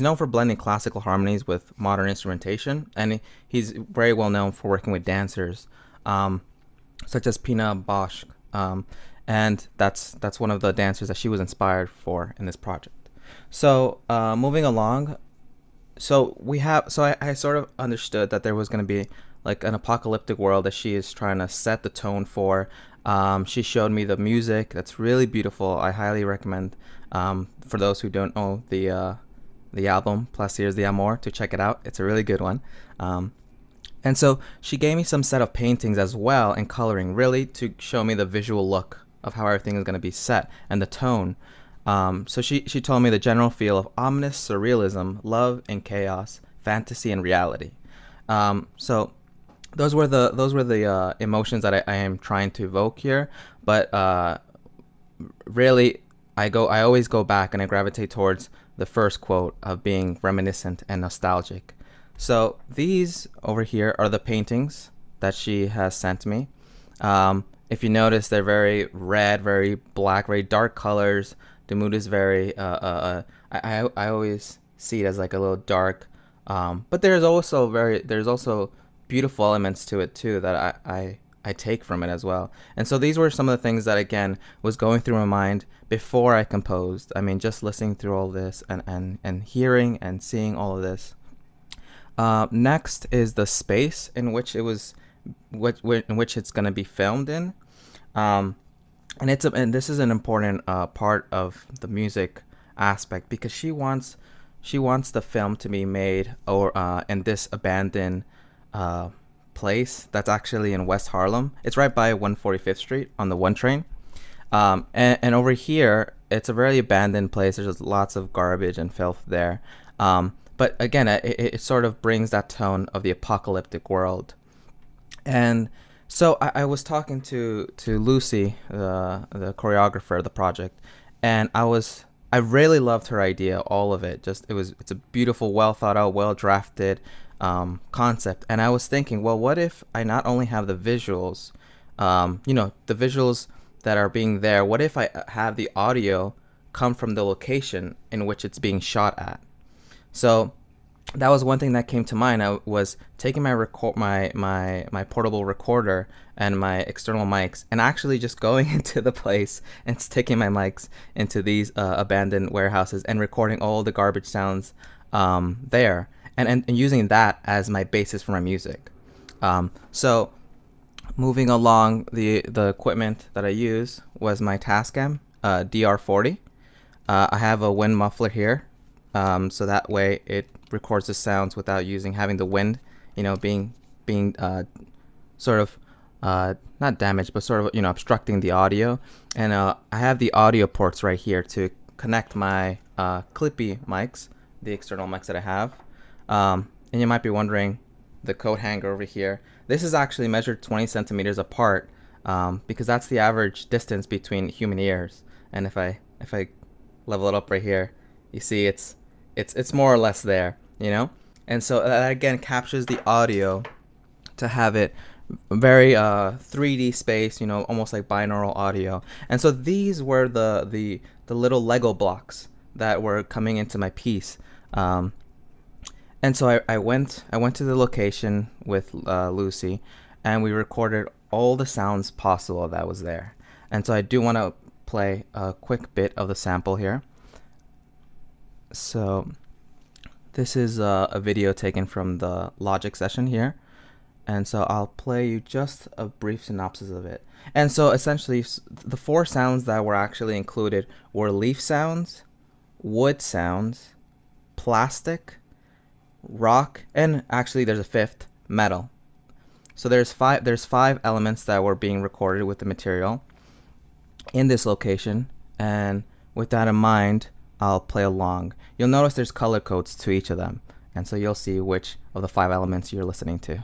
known for blending classical harmonies with modern instrumentation, and he's very well known for working with dancers, such as Pina Bausch, and that's one of the dancers that she was inspired for in this project. So moving along, I sort of understood that there was going to be like an apocalyptic world that she is trying to set the tone for. She showed me the music. That's really beautiful. I highly recommend, for those who don't know the album Plaisirs d'Amour, to check it out. It's a really good one. And so she gave me some set of paintings as well and coloring, really to show me the visual look of how everything is going to be set and the tone. So she told me the general feel of ominous surrealism, love and chaos, fantasy and reality. So those were the emotions that I am trying to evoke here. But really, I always go back and I gravitate towards the first quote of being reminiscent and nostalgic. So these over here are the paintings that she has sent me. If you notice, they're very red, very black, very dark colors. The mood is very, I always see it as like a little dark, but there's also beautiful elements to it too that I take from it as well. And so these were some of the things that, again, was going through my mind before I composed. I mean, just listening through all this and hearing and seeing all of this. Next is the space in which it's going to be filmed in. And this is an important part of the music aspect, because she wants the film to be made in this abandoned place that's actually in West Harlem. It's right by 145th Street on the 1 train. And over here, it's a very abandoned place. There's just lots of garbage and filth there. But again, it sort of brings that tone of the apocalyptic world. And so I was talking to Lucy, the choreographer of the project, and I really loved her idea, all of it. It's a beautiful, well thought out, well drafted concept. And I was thinking, well, what if I not only have the visuals, the visuals that are being there, what if I have the audio come from the location in which it's being shot at? So that was one thing that came to mind. I was taking my portable recorder and my external mics and actually just going into the place and sticking my mics into these abandoned warehouses and recording all the garbage sounds there and using that as my basis for my music. So moving along, the equipment that I use was my Tascam DR40. I have a wind muffler here. So that way it records the sounds without having the wind, being sort of not damaged, but sort of obstructing the audio. And I have the audio ports right here to connect my clippy mics, the external mics that I have. And you might be wondering, the coat hanger over here. This is actually measured 20 centimeters apart, because that's the average distance between human ears. And if I level it up right here, you see it's more or less there, and so that again captures the audio to have it very 3D space, almost like binaural audio. And so these were the little Lego blocks that were coming into my piece. And so I went to the location with Lucy, and we recorded all the sounds possible that was there. And so I do want to play a quick bit of the sample here. So this is a video taken from the Logic session here. And so I'll play you just a brief synopsis of it. And so essentially the 4 sounds that were actually included were leaf sounds, wood sounds, plastic, rock, and actually there's a 5th, metal. So there's five elements that were being recorded with the material in this location. And with that in mind, I'll play along. You'll notice there's color codes to each of them, and so you'll see which of the 5 elements you're listening to.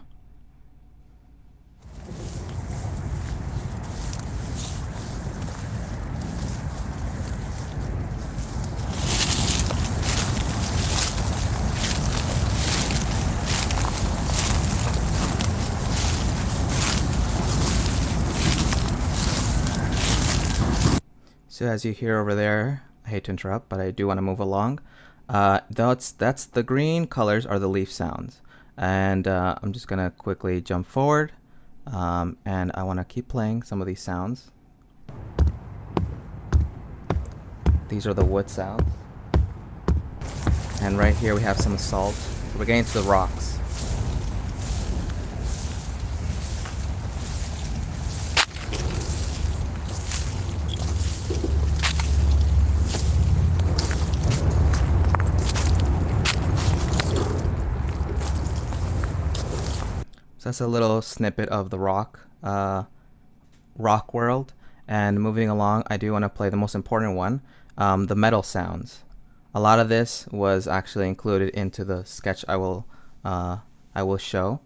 So as you hear over there, I hate to interrupt, but I do want to move along. That's the green colors are the leaf sounds, and I'm just gonna quickly jump forward, and I want to keep playing some of these sounds. These are the wood sounds, and right here we have some salt. So we're getting to the rocks. So that's a little snippet of the rock world. And moving along, I do want to play the most important one, the metal sounds. A lot of this was actually included into the sketch I will show.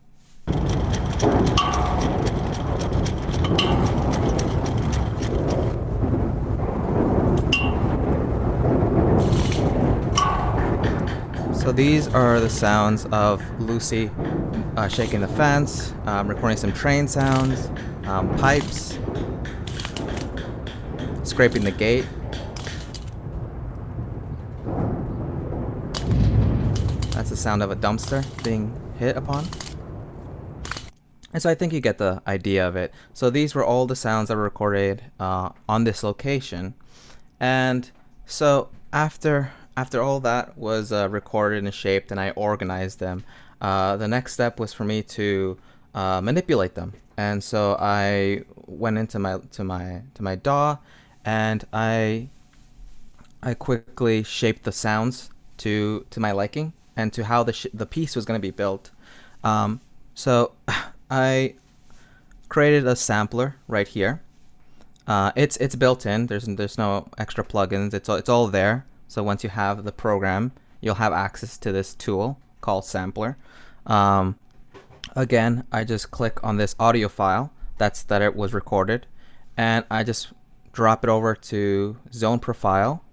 So these are the sounds of Lucy shaking the fence, recording some train sounds, pipes, scraping the gate. That's the sound of a dumpster being hit upon. And so I think you get the idea of it. So these were all the sounds that were recorded on this location. And so after all that was recorded and shaped and I organized them, the next step was for me to manipulate them. And so I went into my DAW, and I quickly shaped the sounds to my liking and to how the piece was going to be built. So I created a sampler right here. It's built in. There's no extra plugins. It's all there. So once you have the program, you'll have access to this tool called Sampler. Again, I just click on this audio file that it was recorded, and I just drop it over to Zone Profile,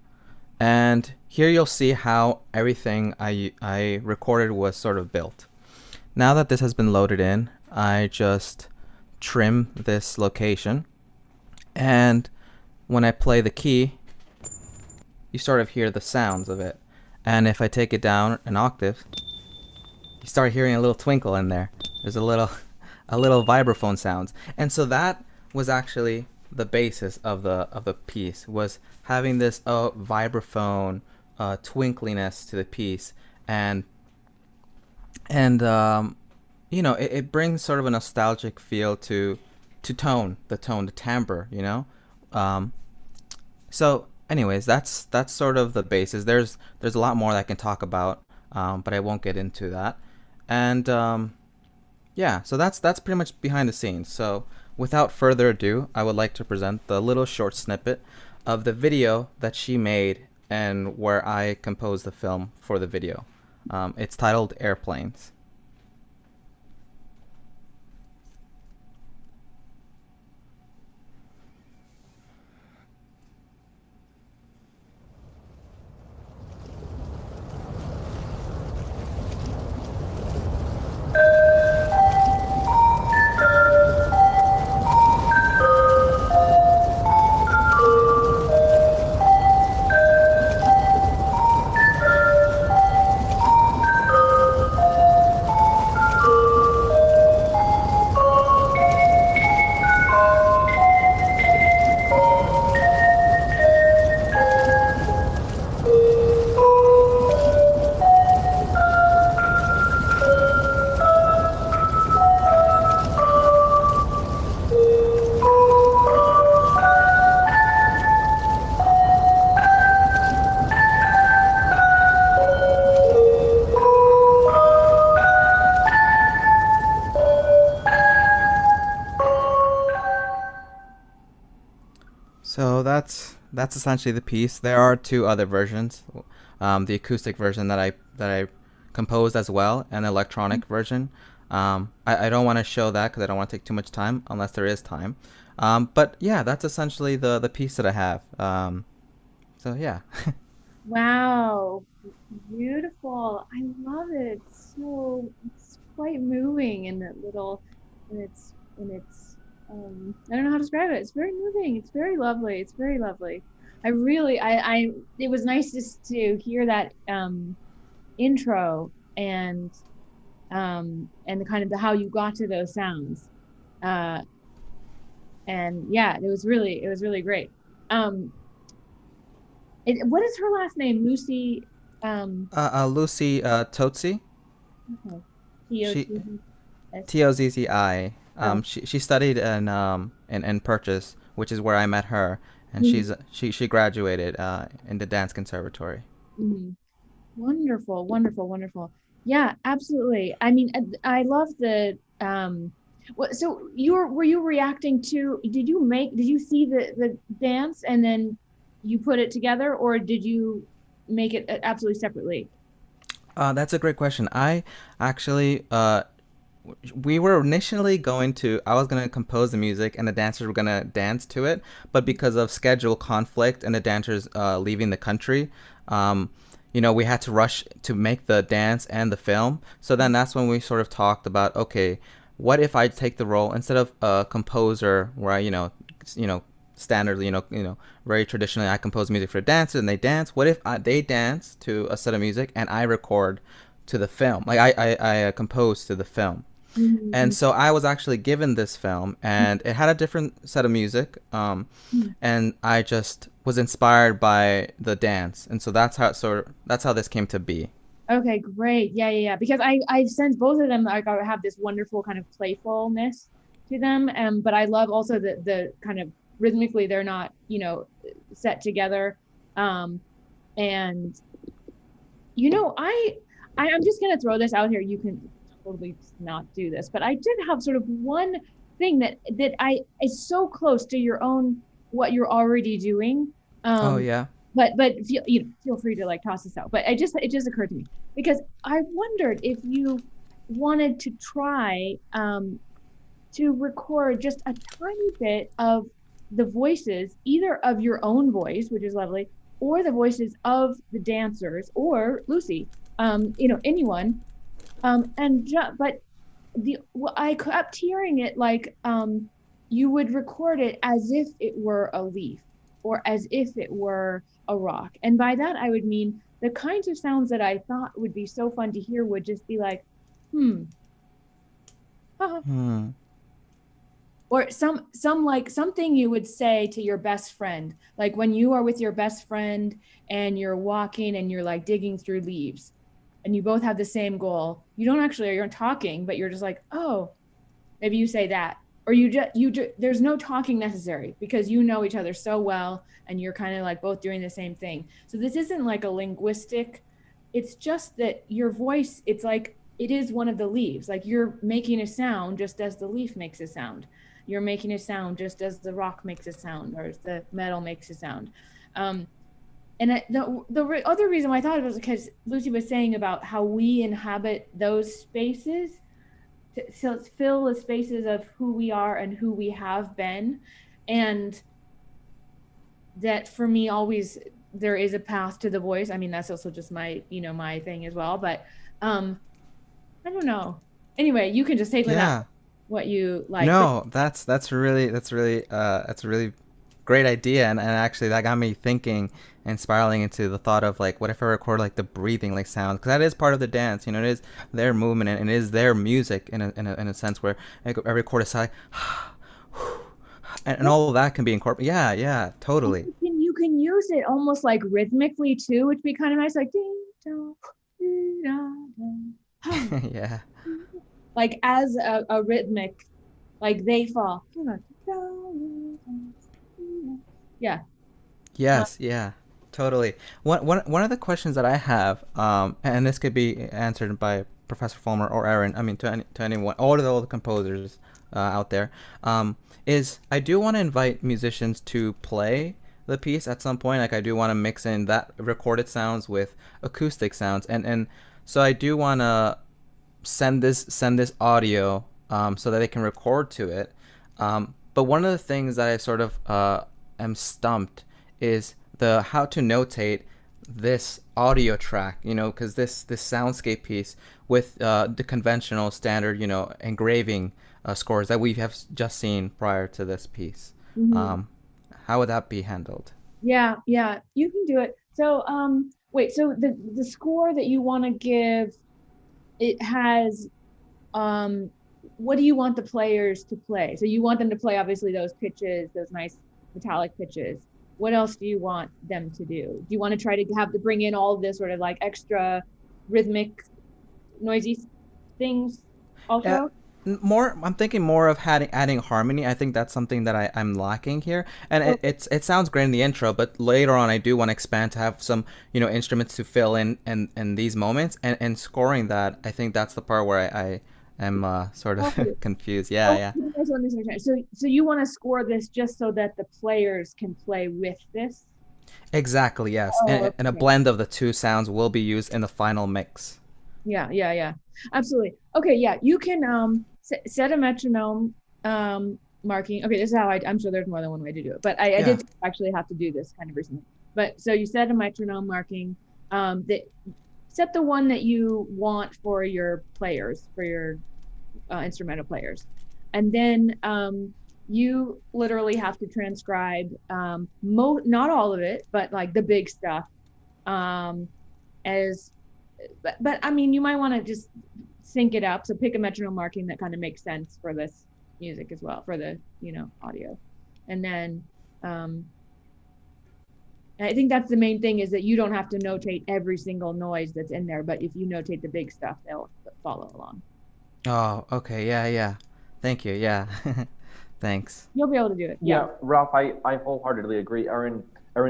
and here you'll see how everything I recorded was sort of built. Now that this has been loaded in, I just trim this location, and when I play the key, you sort of hear the sounds of it. And if I take it down an octave, you start hearing a little twinkle in there. There's a little vibraphone sounds. And so that was actually the basis of the piece, was having this vibraphone twinkliness to the piece. And you know, it brings sort of a nostalgic feel to the timbre, you know. So anyways, that's sort of the basis. There's a lot more that I can talk about, but I won't get into that. And yeah, so that's pretty much behind the scenes. So without further ado, I would like to present the little short snippet of the video that she made and where I composed the film for the video. It's titled Airplanes. So that's essentially the piece. There are two other versions, the acoustic version that I composed as well, and the electronic version. I don't want to show that because I don't want to take too much time unless there is time. But yeah, that's essentially the piece that I have. So yeah. Wow, beautiful. I love it. It's quite moving in that little, in its I don't know how to describe it. It's very moving. It's very lovely. It's very lovely. I really, it was nice just to hear that intro and the kind of the how you got to those sounds. Uh, and yeah, it was really great. Um, what is her last name? Lucy, Lucy Totsi. okay. She T-O-T-S. Tozzi. Oh, She studied in Purchase, which is where I met her, and mhm, she graduated in the dance conservatory. mhm. Wonderful, wonderful, wonderful. Yeah, absolutely. I mean, I love the so were you reacting to, did you see the dance and then you put it together, or did you make it absolutely separately? That's a great question. I actually we were initially going to I was going to compose the music and the dancers were going to dance to it, but because of schedule conflict and the dancers leaving the country, um, we had to rush to make the dance and the film. So then that's when we sort of talked about, okay, what if I take the role instead of a composer where I, you know standardly, very traditionally I compose music for dancers and they dance. What if they dance to a set of music and I record to the film, like I compose to the film. And Mhm, so I was actually given this film, and it had a different set of music. mhm. And I just was inspired by the dance, and so that's how this came to be. Okay, great. Yeah, yeah, yeah. Because I sense both of them like have this wonderful kind of playfulness to them. But I love also the kind of rhythmically they're not, set together. Um, and I'm just gonna throw this out here. You can totally not do this, but I did have sort of one thing that I is so close to your own what you're already doing. Oh Um, yeah. but feel free to like toss this out. But it just occurred to me because I wondered if you wanted to try to record just a tiny bit of the voices, either of your own voice, which is lovely, or the voices of the dancers or Lucy, anyone. But I kept hearing it like you would record it as if it were a leaf or as if it were a rock. And by that, I would mean the kinds of sounds that I thought would be so fun to hear would just be like, hmm, Hmm. or some like something you would say to your best friend, like when you are with your best friend and you're walking and you're like digging through leaves and you both have the same goal. You don't actually, you're talking, but you're just like, oh, maybe you say that, or there's no talking necessary because you know each other so well and you're kind of like both doing the same thing. So this isn't like a linguistic, it's just that your voice, it's like it is one of the leaves, like you're making a sound just as the leaf makes a sound, you're making a sound just as the rock makes a sound or as the metal makes a sound. um, the other reason why I thought it was because Lucy was saying about how we inhabit those spaces to fill the spaces of who we are and who we have been. And that for me, always there is a path to the voice. I mean, that's also just my, my thing as well. But I don't know. Anyway, you can just take with that Yeah. what you like. But No, that's a really great idea, and actually that got me thinking and spiraling into the thought of like, what if I record like the breathing like sound, because that is part of the dance. It is their movement, and it is their music in a sense where I record a sigh, and yeah, all of that can be incorporated. Yeah, yeah, and totally. you can use it almost like rhythmically too, which would be kind of nice, like ding dong, ding, dong, dong. Yeah. Like as a rhythmic, like they fall. Yeah. Uh, Yes, yeah, totally. One of the questions that I have, and this could be answered by Professor Fulmer or Erin, I mean, to anyone, all the composers out there, is I do want to invite musicians to play the piece at some point. Like I do want to mix in that recorded sounds with acoustic sounds, and so I do want to send this audio so that they can record to it. But one of the things that I sort of am stumped is the how to notate this audio track, because this soundscape piece with the conventional standard, engraving scores that we have just seen prior to this piece. mhm. Um, how would that be handled? Yeah, yeah, you can do it. So, wait, so the score that you want to give, it has, um, what do you want the players to play? So you want them to play obviously those pitches, those nice metallic pitches. What else do you want them to do? Do you want to try to have to bring in all this sort of like extra rhythmic, noisy things Uh, also? More, I'm thinking more of adding harmony. I think that's something that I'm lacking here. And Okay. it sounds great in the intro, but later on I do want to expand to have some, instruments to fill in and these moments, and scoring that. I think that's the part where I am sort of Oh, confused. Yeah, oh, yeah. you guys don't misunderstand. So you want to score this just so that the players can play with this? Exactly, yes. Oh, And a okay. blend of the two sounds will be used in the final mix. Yeah, yeah, yeah. Absolutely. Okay, yeah, you can set a metronome marking. Okay, this is how I'm sure there's more than one way to do it, but I Yeah. did actually have to do this kind of recently. But so you set a metronome marking that set the one that you want for your players, for your instrumental players. And then you literally have to transcribe not all of it, but like the big stuff um, as but I mean, you might want to just sync it up. So pick a metronome marking that kind of makes sense for this music as well, for the, audio. And then um, I think that's the main thing is that you don't have to notate every single noise that's in there, but if you notate the big stuff, they'll follow along. Oh, okay. Yeah, yeah. Thank you. Yeah. Thanks. You'll be able to do it. Yeah. Yeah, Ralph, I wholeheartedly agree. Erin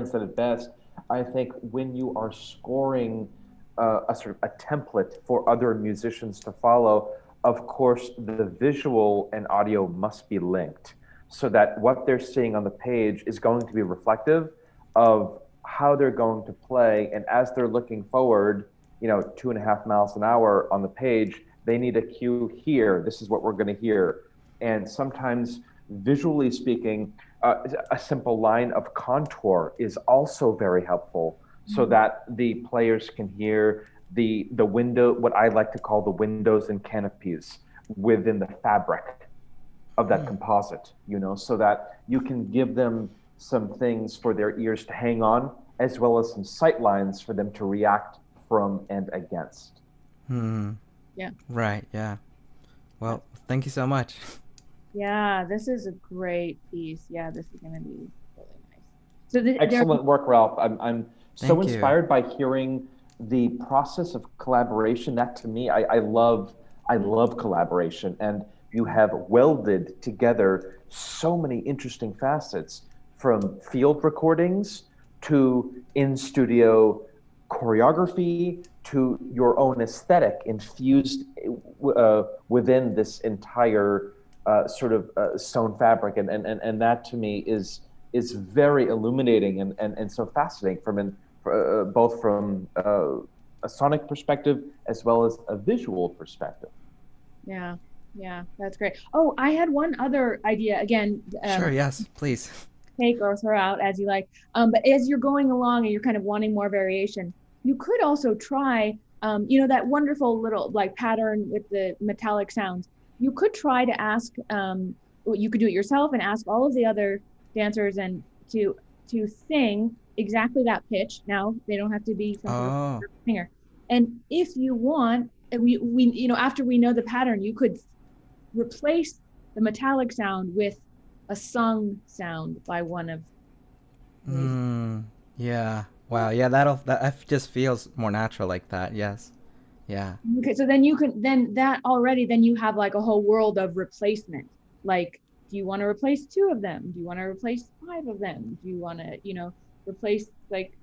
said it best. I think when you are scoring a sort of a template for other musicians to follow, of course, the visual and audio must be linked so that what they're seeing on the page is going to be reflective of how they're going to play. And as they're looking forward, 2.5 miles an hour on the page, they need a cue here. This is what we're going to hear. And sometimes visually speaking, a simple line of contour is also very helpful so that the players can hear the window, what I like to call the windows and canopies within the fabric of that composite, so that you can give them some things for their ears to hang on, as well as some sight lines for them to react from and against. Hmm. Yeah. Right. Yeah. Well, thank you so much. Yeah. This is a great piece. Yeah. This is going to be really nice. So there, Excellent work, Ralph. I'm so Thank you. inspired by hearing the process of collaboration. That to me, I love collaboration, and you have welded together so many interesting facets from field recordings to in studio choreography to your own aesthetic infused within this entire sort of sewn fabric, and that to me is very illuminating and so fascinating both from a sonic perspective as well as a visual perspective. yeah. Yeah. That's great. Oh, I had one other idea again. Sure. Yes. Please. Take or throw out as you like. But as you're going along and you're kind of wanting more variation, you could also try, that wonderful little like pattern with the metallic sounds. You could try to ask, you could do it yourself and ask all of the other dancers and to sing exactly that pitch. Now they don't have to be some sort of Oh. singer. And if you want, after we know the pattern, you could replace the metallic sound with a sung sound by one of these. Hmm. Yeah. Wow. Yeah. That just feels more natural like that. Yes. Yeah. Okay, so then you can then you have like a whole world of replacement. Like, do you want to replace two of them? Do you want to replace five of them? Do you want to, replace like,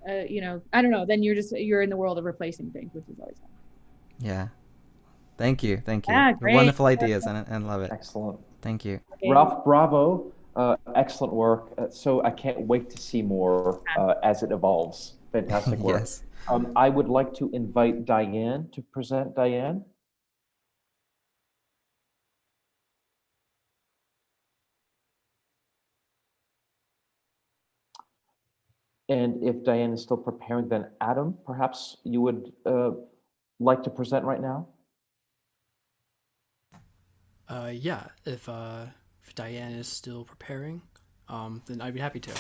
I don't know. Then you're in the world of replacing things, which is always fun. Yeah. Thank you. Thank you. Yeah, They're great. wonderful ideas and love it. Excellent. Thank you. Okay. Ralph, bravo. Excellent work. So I can't wait to see more as it evolves. Fantastic work. Yes. I would like to invite Diane to present. Diane. And if Diane is still preparing, then Adam, perhaps you would like to present right now? Yeah, if Diane is still preparing, then I'd be happy to.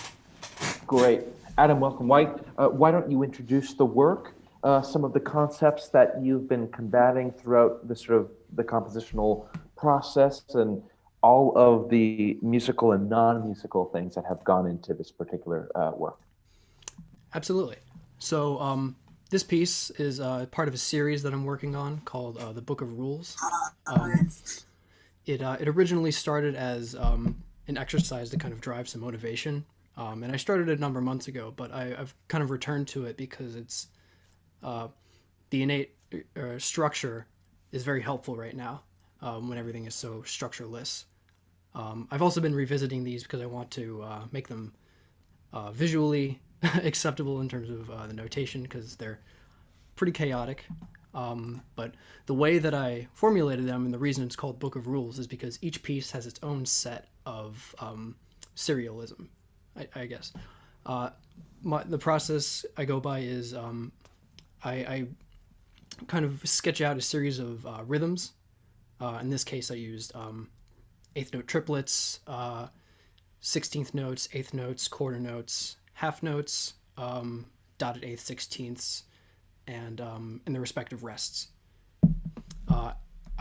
Great. Adam, welcome. Why don't you introduce the work, some of the concepts that you've been combating throughout the sort of the compositional process, and all of the musical and non-musical things that have gone into this particular work. Absolutely. So this piece is part of a series that I'm working on called The Book of Rules. It originally started as an exercise to kind of drive some motivation. And I started it a number of months ago, but I've kind of returned to it because it's the innate structure is very helpful right now when everything is so structureless. I've also been revisiting these because I want to make them visually acceptable in terms of the notation, because they're pretty chaotic. But the way that I formulated them, and the reason it's called Book of Rules, is because each piece has its own set of serialism, I guess. The process I go by is I kind of sketch out a series of rhythms. In this case, I used eighth note triplets, 16th notes, eighth notes, quarter notes, half notes, dotted eighth, sixteenths, and the respective rests. I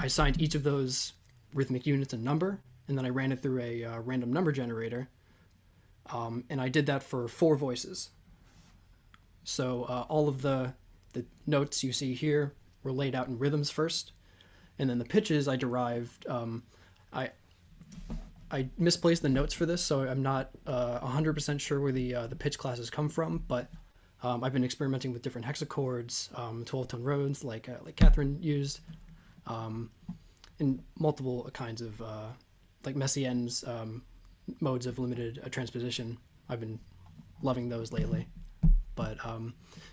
assigned each of those rhythmic units a number, and then I ran it through a random number generator. And I did that for 4 voices. So all of the notes you see here were laid out in rhythms first, and then the pitches I derived. I misplaced the notes for this, so I'm not 100% sure where the pitch classes come from, but I've been experimenting with different hexachords, 12-tone roads like Catherine used, and multiple kinds of like Messiaen's modes of limited transposition. I've been loving those lately, but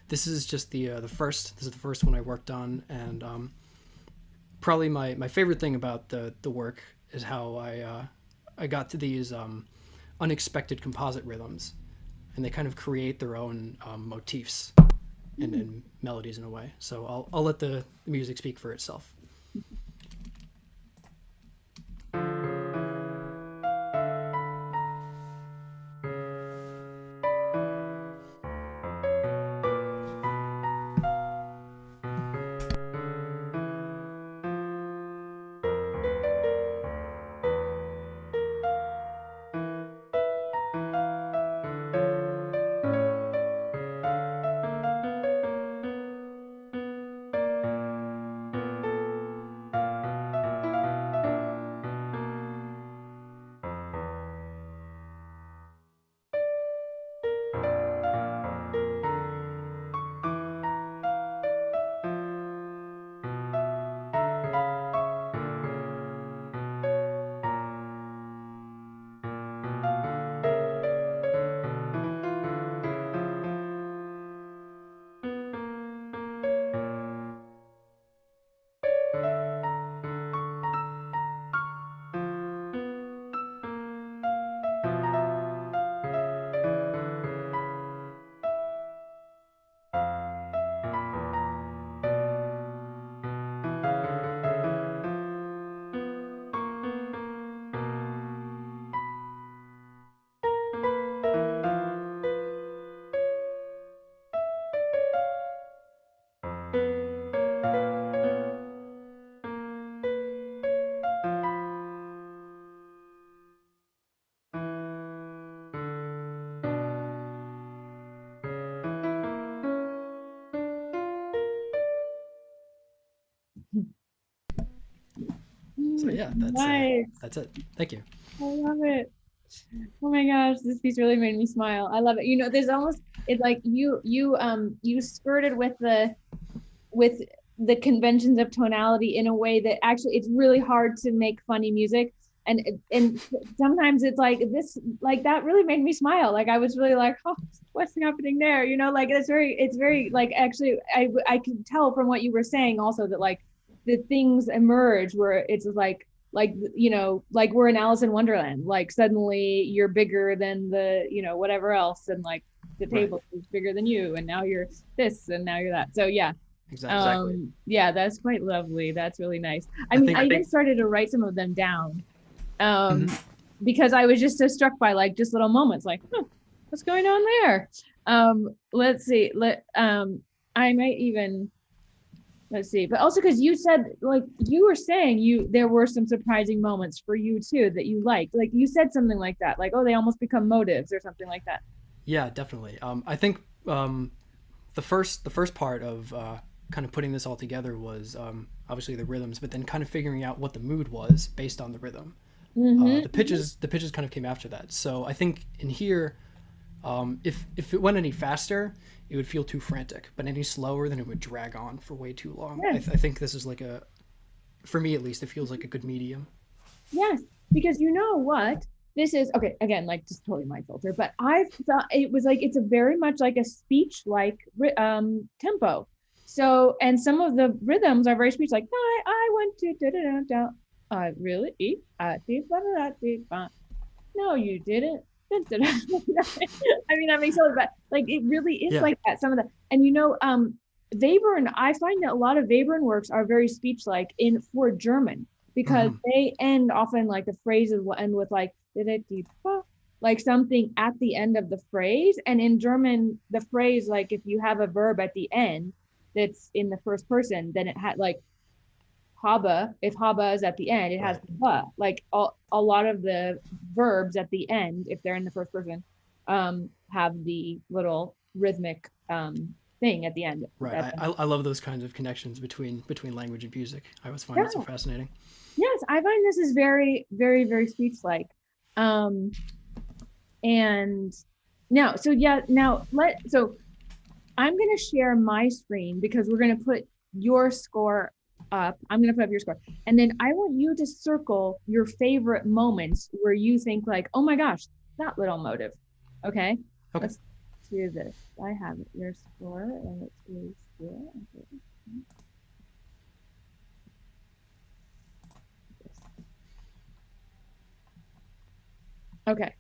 this is just the first. This is the first one I worked on, and probably my favorite thing about the work is how I got to these unexpected composite rhythms, and they kind of create their own motifs and melodies in a way. So I'll let the music speak for itself. So yeah, that's it. Thank you. I love it. Oh my gosh, this piece really made me smile. I love it. You know, there's almost, it's like you skirted with the conventions of tonality in a way that actually it's really hard to make funny music. And sometimes it's like this, like that really made me smile. Like I was really like, oh, what's happening there? You know, like it's very like, actually I could tell from what you were saying also that like the things emerge where it's like, you know, like we're in Alice in Wonderland, like suddenly you're bigger than the, you know, whatever else. And like the table is bigger than you. And now you're this and now you're that. So yeah. Exactly. Yeah, that's quite lovely. That's really nice. I mean, I even started to write some of them down because I was just so struck by like just little moments like, what's going on there? Let's see. I might even, let's see, but also because you said, like, you were saying there were some surprising moments for you too that you liked. Like you said something like that, like, oh, they almost become motives or something like that. Yeah, definitely. I think the first part of kind of putting this all together was obviously the rhythms, but then kind of figuring out what the mood was based on the rhythm. The pitches kind of came after that. So I think in here, if it went any faster, it would feel too frantic, but any slower, then it would drag on for way too long. Yes. I think this is like for me at least, it feels like a good medium. Yes, because you know what? This is okay, again, like just totally my filter, but I thought it was like it's a very much like a speech like tempo. So, and some of the rhythms are very speech like I went to da da da da. Really? No, you didn't. I mean, that makes sense, but like it really is like that. Some of the, and you know, Webern, I find that a lot of Webern works are very speech like for German because they end often like the phrases will end with like something at the end of the phrase. And in German, the phrase, like if you have a verb at the end that's in the first person, then it had like habe, if habe is at the end, it has the like a lot of the verbs at the end, if they're in the first person, have the little rhythmic thing at the end. Right. I love those kinds of connections between language and music. I always find it so fascinating. Yes, I find this is very, very, very speech-like. And now, so I'm going to share my screen because we're going to put your score up. I'm going to put up your score. And then I want you to circle your favorite moments where you think like, oh my gosh, that little motive. Okay? Let's do this. I have your score and let's do score. Okay.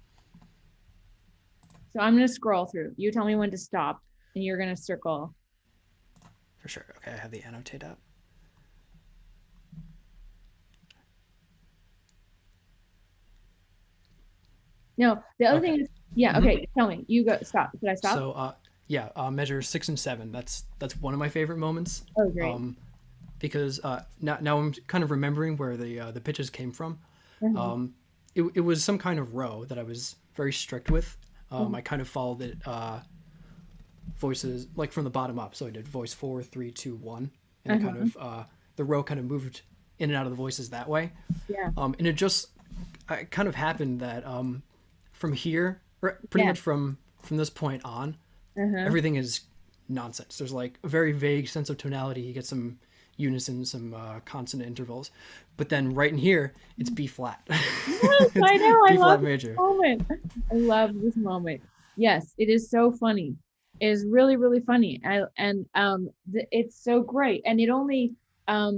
So I'm going to scroll through. You tell me when to stop and you're going to circle. For sure. Okay, I have the annotate up. No, the other thing is, okay, tell me. You go, stop. Did I stop? So, measure 6 and 7. That's one of my favorite moments. Oh, great. Because now I'm kind of remembering where the pitches came from. It was some kind of row that I was very strict with. I kind of followed it voices like from the bottom up. So I did voice 4, 3, 2, 1, and it kind of the row kind of moved in and out of the voices that way. Yeah. And it kind of happened that from here, pretty much from this point on, everything is nonsense. There's like a very vague sense of tonality. You get some unison, some consonant intervals, but then right in here it's B flat. Yes, I know. I love major. This moment. I love this moment. Yes, it is so funny. It is really, really funny, it's so great. And it only, I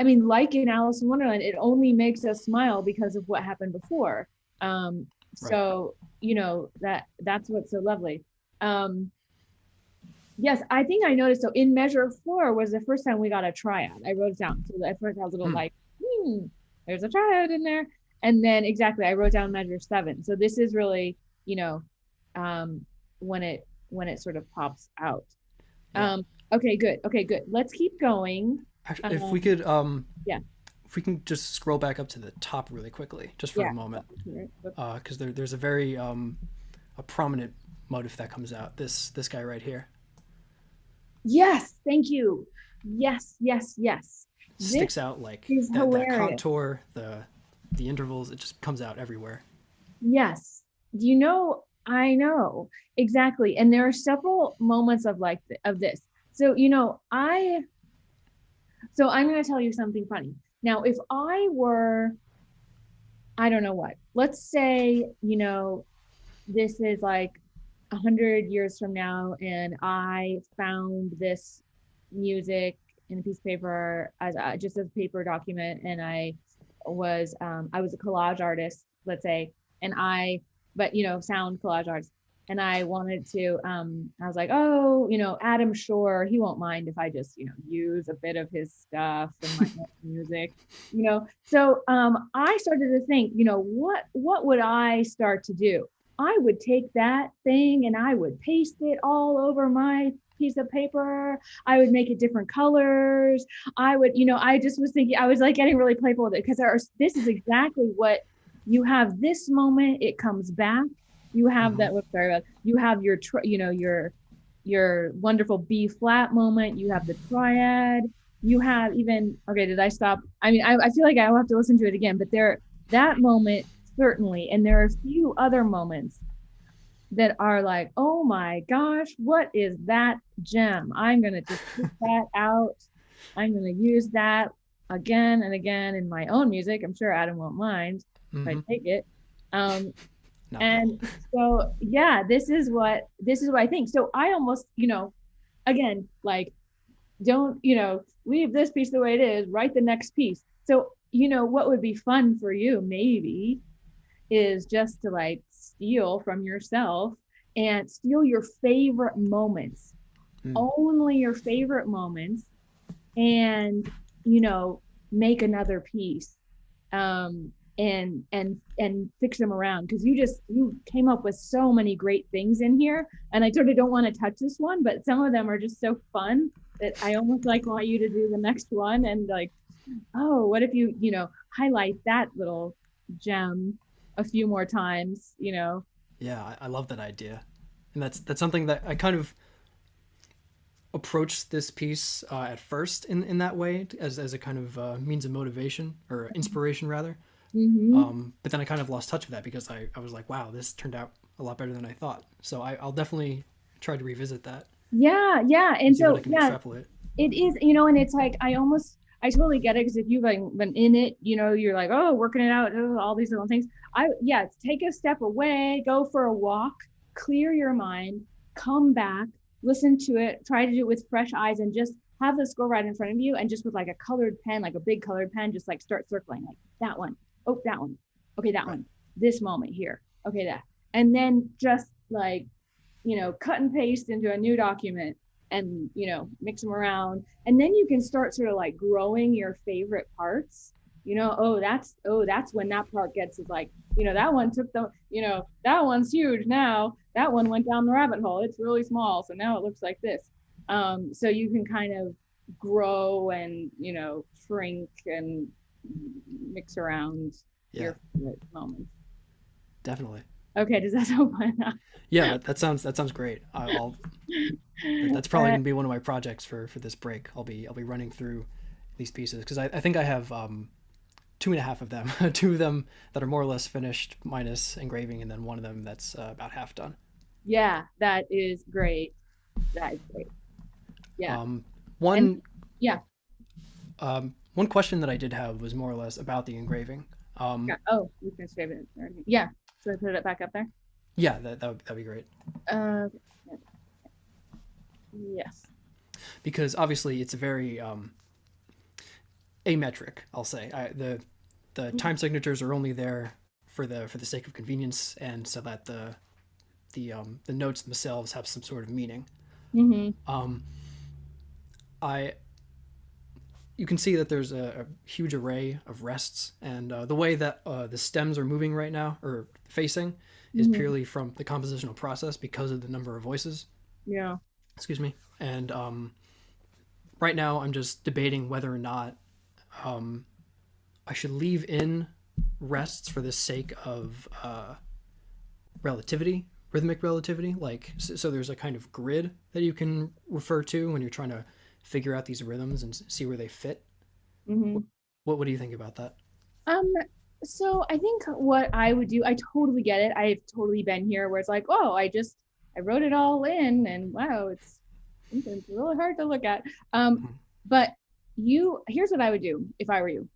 mean, like in Alice in Wonderland, it only makes us smile because of what happened before. So you know that's what's so lovely. Yes, I think I noticed. So in measure 4 was the first time we got a triad. I wrote it down. So at first I was a little like, there's a triad in there. And then exactly, I wrote down measure 7. So this is really, when it sort of pops out. Okay, good. Let's keep going. Actually, if we could, if we can just scroll back up to the top really quickly, just for a moment, because there's a very a prominent motive that comes out. This guy right here. Yes, thank you. Yes. Sticks out like that contour, the intervals. It just comes out everywhere. Yes, I know exactly. And there are several moments of this. So so I'm going to tell you something funny. Now, if I were, I don't know what, let's say, this is like 100 years from now, and I found this music in a piece of paper as just a paper document, and I was a collage artist, let's say, sound collage artist, and I wanted to, I was like, Adam Shore, he won't mind if I just, use a bit of his stuff in my music, So I started to think, what would I start to do? I would take that thing and I would paste it all over my piece of paper. I would make it different colors. I would, I just was thinking, I was like getting really playful with it because this is exactly what you have this moment, it comes back. You have that, you have your wonderful B flat moment. You have the triad. You have even, okay, did I stop? I mean, I feel like I'll have to listen to it again, but that moment, certainly. And there are a few other moments that are like, oh my gosh, what is that gem? I'm going to just put that out. I'm going to use that again and again in my own music. I'm sure Adam won't mind if I take it. No. And so, yeah, this is what I think. So I almost, again, like, don't, leave this piece the way it is, write the next piece. So, what would be fun for you maybe is just to like steal from yourself and steal your favorite moments, only your favorite moments, and make another piece, and fix them around, because you came up with so many great things in here, and I sort of don't want to touch this one, but some of them are just so fun that I almost like want you to do the next one, and like, oh, what if you highlight that little gem a few more times, Yeah, I love that idea, and that's something that I kind of approached this piece at first in that way, as a kind of means of motivation or inspiration rather. But then I kind of lost touch with that because I was like, wow, this turned out a lot better than I thought. So I'll definitely try to revisit that. Yeah, and so extrapolate. It is, and it's like I totally get it, because if you've been in it, you're like, oh, working it out, all these little things. Take a step away, go for a walk, clear your mind, come back, listen to it, try to do it with fresh eyes, and just have the score right in front of you, and just with like a colored pen, like a big colored pen, just like start circling, like that one. Oh, that one. Okay, that one. This moment here. Okay, that. And then just like, cut and paste into a new document, and mix them around, and then you can start sort of like growing your favorite parts. That's when that part gets like, that one took that one's huge, now that one went down the rabbit hole, it's really small, so now it looks like this. So you can kind of grow and shrink and mix around your favorite moments. Definitely. Okay, does that sound fun enough? Yeah, that sounds great. That's probably gonna be one of my projects for this break. I'll be running through these pieces, because I think I have 2.5 of them, 2 of them that are more or less finished minus engraving, and then one of them that's about half done. Yeah, that is great. Yeah. One question that I did have was more or less about the engraving. Oh, we can save it. Yeah. So I put it back up there? Yeah, that'd be great. Yes. Because obviously it's a very ametric, I'll say. The time signatures are only there for the sake of convenience, and so that the notes themselves have some sort of meaning. You can see that there's a huge array of rests, and the way that the stems are moving right now, or facing, is purely from the compositional process because of the number of voices. Yeah. Excuse me. And right now I'm just debating whether or not I should leave in rests for the sake of relativity, rhythmic relativity. Like, so there's a kind of grid that you can refer to when you're trying to figure out these rhythms and see where they fit. What do you think about that? So I think what I would do, I totally get it. I've totally been here where it's like, oh, I wrote it all in, and wow, it's really hard to look at. But here's what I would do if I were you.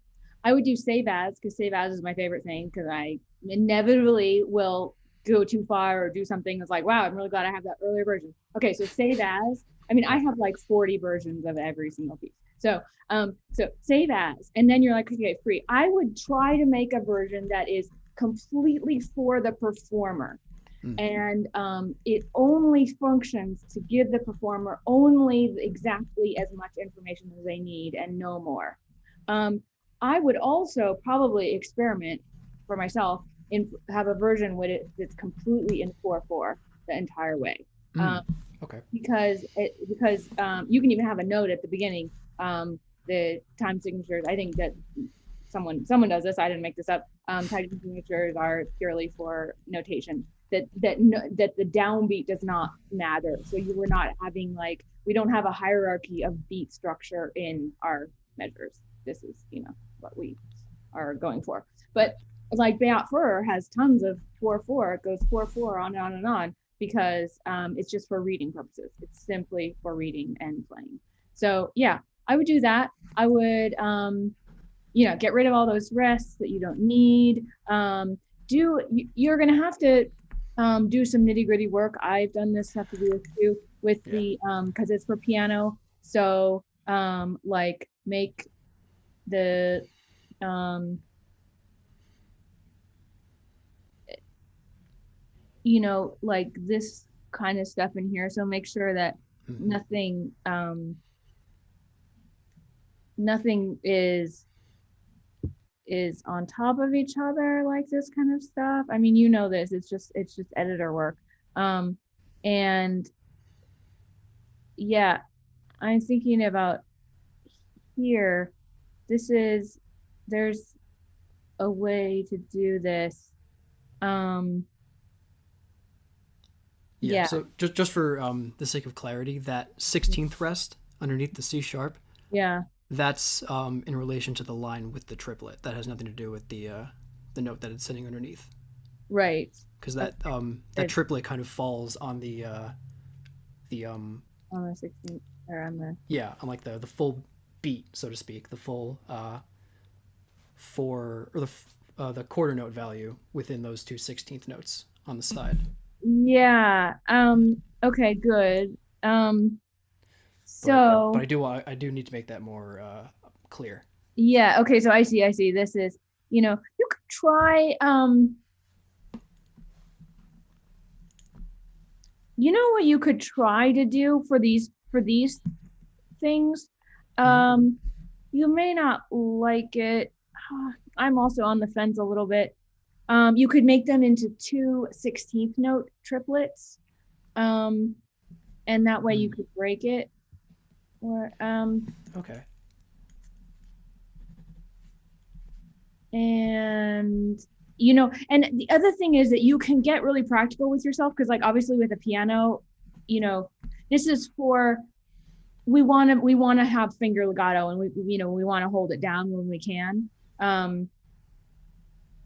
I would do save as, because save as is my favorite thing, because I inevitably will go too far or do something that's like, wow, I'm really glad I have that earlier version. Okay, so save as. I mean, I have like 40 versions of every single piece. So save as, and then you're like, okay, free. I would try to make a version that is completely for the performer. And it only functions to give the performer only exactly as much information as they need and no more. I would also probably experiment for myself have a version with it that's completely in 4/4 the entire way. Okay. Because you can even have a note at the beginning. The time signatures, I think that someone does this, I didn't make this up. Time signatures are purely for notation. That the downbeat does not matter. So you were not having like, we don't have a hierarchy of beat structure in our measures. This is, what we are going for. But like Beat Fur has tons of 4/4, it goes 4/4 on and on and on, because it's just for reading purposes. It's simply for reading and playing. So yeah, I would do that. I would, get rid of all those rests that you don't need. You're gonna have to do some nitty gritty work. I've done this, have to do this too, with the, cause it's for piano. So like make the, like this kind of stuff in here. So make sure that nothing is on top of each other, like this kind of stuff. I mean, this, it's just editor work. And yeah, I'm thinking about here, there's a way to do this. Yeah. So just for the sake of clarity, that 16th rest underneath the C sharp, yeah, that's in relation to the line with the triplet. That has nothing to do with the note that it's sitting underneath. Right. Because that triplet kind of falls on the on the 16th, or on the, on like the full beat, so to speak, the full the quarter note value within those two 16th notes on the side. Yeah. Okay, good. So but I do need to make that more clear. Yeah, okay, so I see. This is, you could try, what you could try to do for these things? You may not like it. I'm also on the fence a little bit. You could make them into 2 16th note triplets. And that way you could break it. Or okay. And and the other thing is that you can get really practical with yourself, because like obviously with a piano, this is for, we want to have finger legato, and we want to hold it down when we can.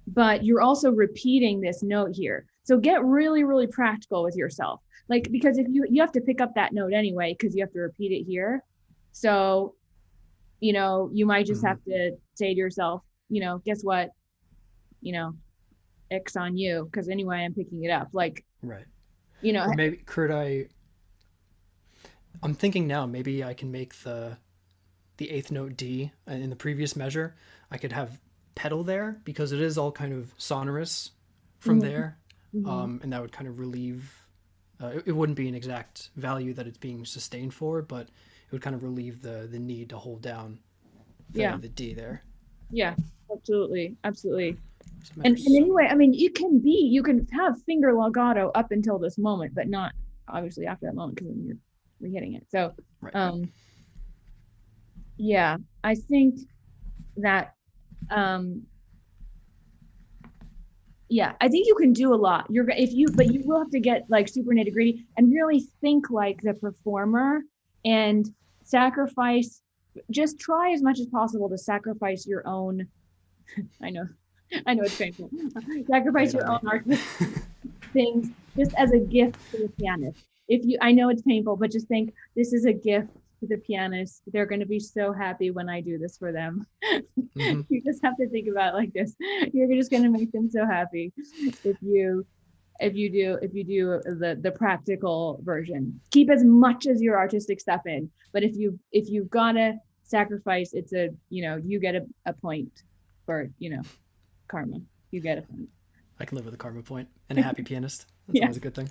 But you're also repeating this note here. So get really, really practical with yourself. Like, because if you have to pick up that note anyway, because you have to repeat it here. So, you might just have to say to yourself, guess what, X on you, because anyway, I'm picking it up. Like, right. Or maybe I'm thinking now, maybe I can make the 8th note D in the previous measure. I could have pedal there, because it is all kind of sonorous from there. And that would kind of relieve, it wouldn't be an exact value that it's being sustained for, but it would kind of relieve the need to hold down the D there. Yeah, absolutely. And anyway, I mean, you can have finger legato up until this moment, but not obviously after that moment, because then you're re-hitting it. So, right. Yeah, I think that, I think you can do a lot. But you will have to get like super nitty gritty and really think like the performer, and sacrifice. Just try as much as possible to sacrifice your own. I know it's painful. Sacrifice your own artistic things just as a gift to the pianist. I know it's painful, but just think, this is a gift to the pianist. They're going to be so happy when I do this for them. You just have to think about it like this. You're just going to make them so happy if you do the practical version. Keep as much as your artistic stuff in, but if you've gotta sacrifice, it's you get a point for karma. You get a point. I can live with a karma point and a happy pianist. That's always a good thing.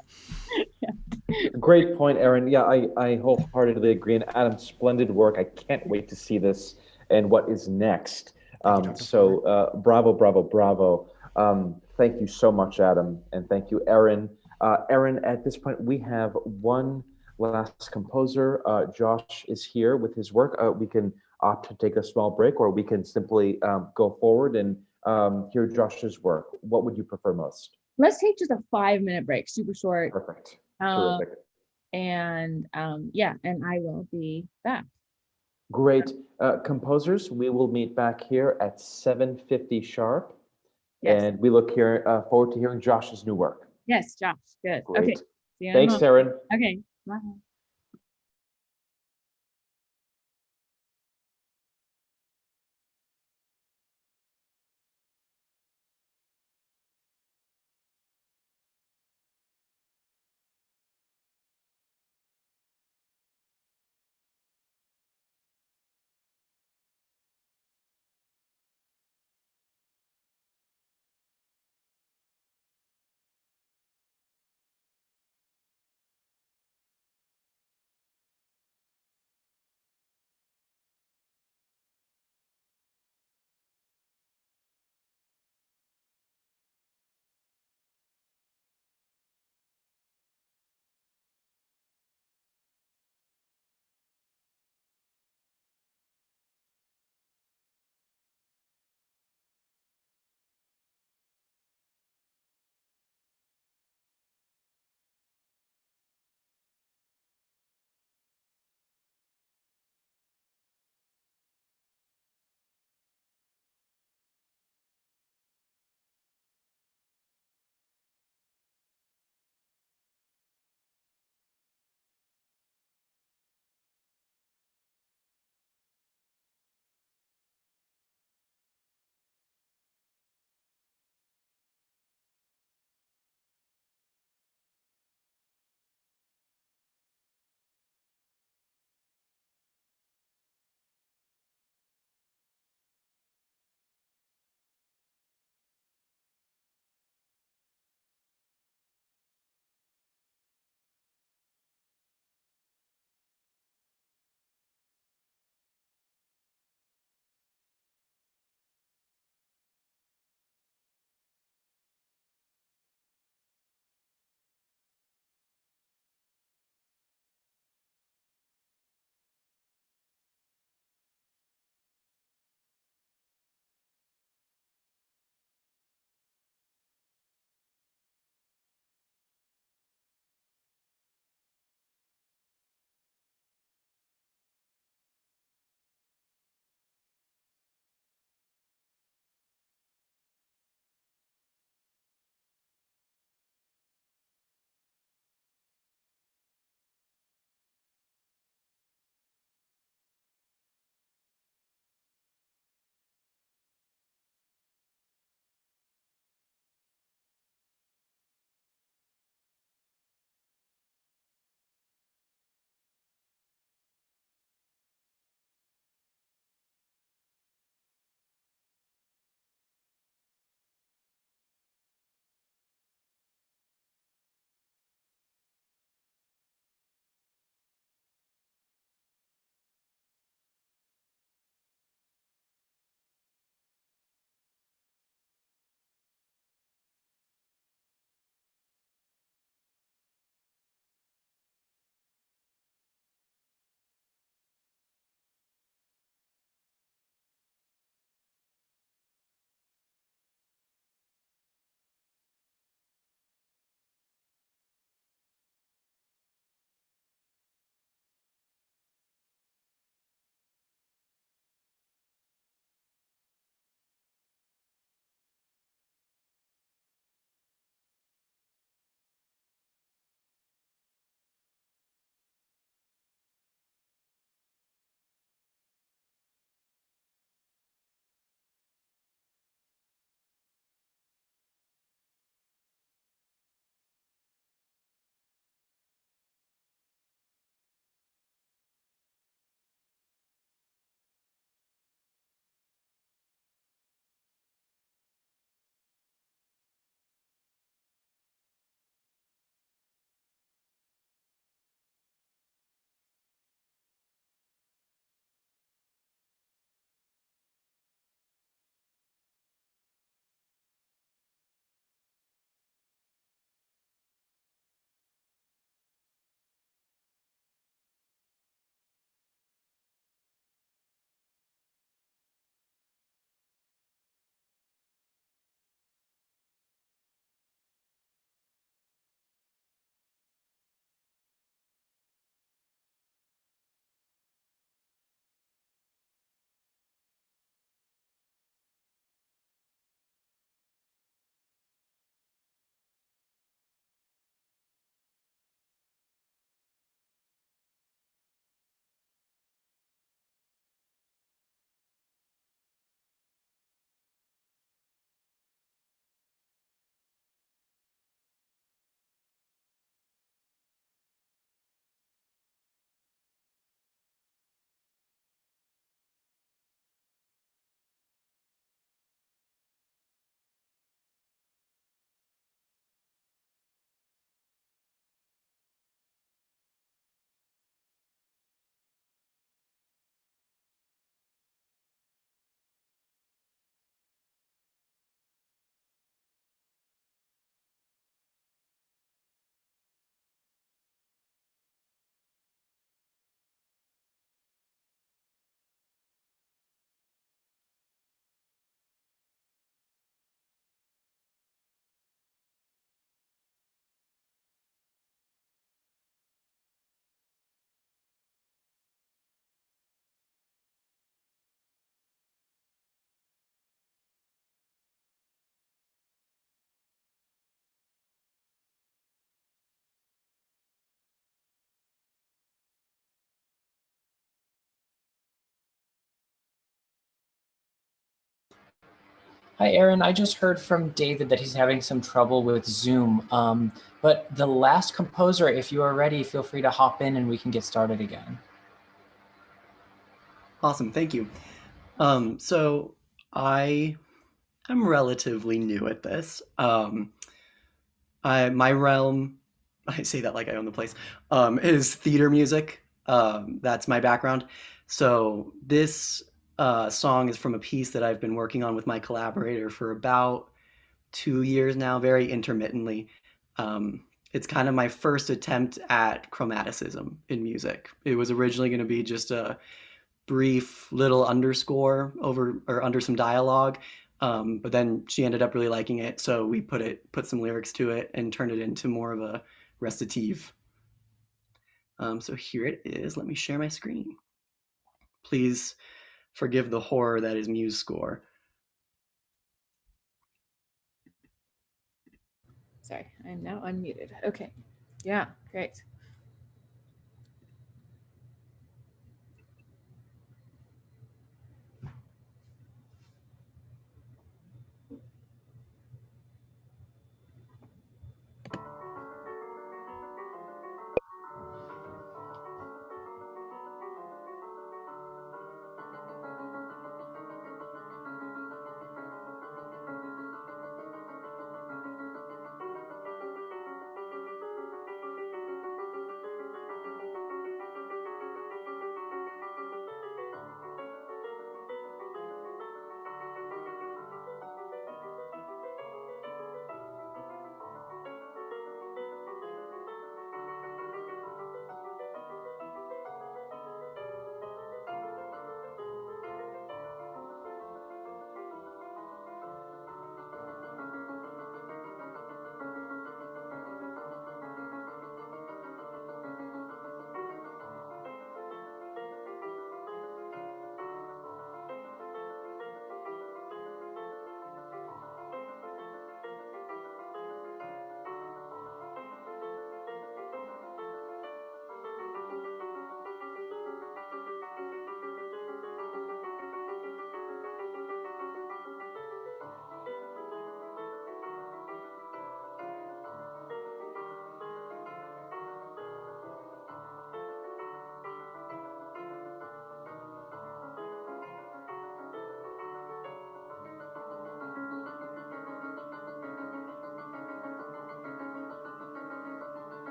Great point, Erin. Yeah, I wholeheartedly agree. And Adam, splendid work. I can't wait to see this and what is next. Bravo. Thank you so much, Adam, and thank you, Erin. Erin, at this point, we have one last composer. Josh is here with his work. We can opt to take a small break, or we can simply go forward and hear Josh's work. What would you prefer most? Let's take just a 5-minute break, super short. Perfect. Um, Terrific. and yeah, and I will be back. Great. Composers, we will meet back here at 7:50 sharp. Yes. And we look here forward to hearing Josh's new work. Yes, Josh. Good. Great. Okay. See you in a Thanks, moment. Erin. Okay. Bye. Hi, Erin. I just heard from David that he's having some trouble with Zoom. But the last composer, if you are ready, feel free to hop in and we can get started again. Awesome, thank you. So I am relatively new at this. My realm, I say that like I own the place, is theater music. That's my background. So this song is from a piece that I've been working on with my collaborator for about 2 years now, very intermittently. It's kind of my first attempt at chromaticism in music. It was originally going to be just a brief little underscore over or under some dialogue, but then she ended up really liking it, so we put some lyrics to it and turned it into more of a recitative. So here it is. Let me share my screen. Please forgive the horror that is Muse score. Sorry, I'm now unmuted. Okay. Yeah, great.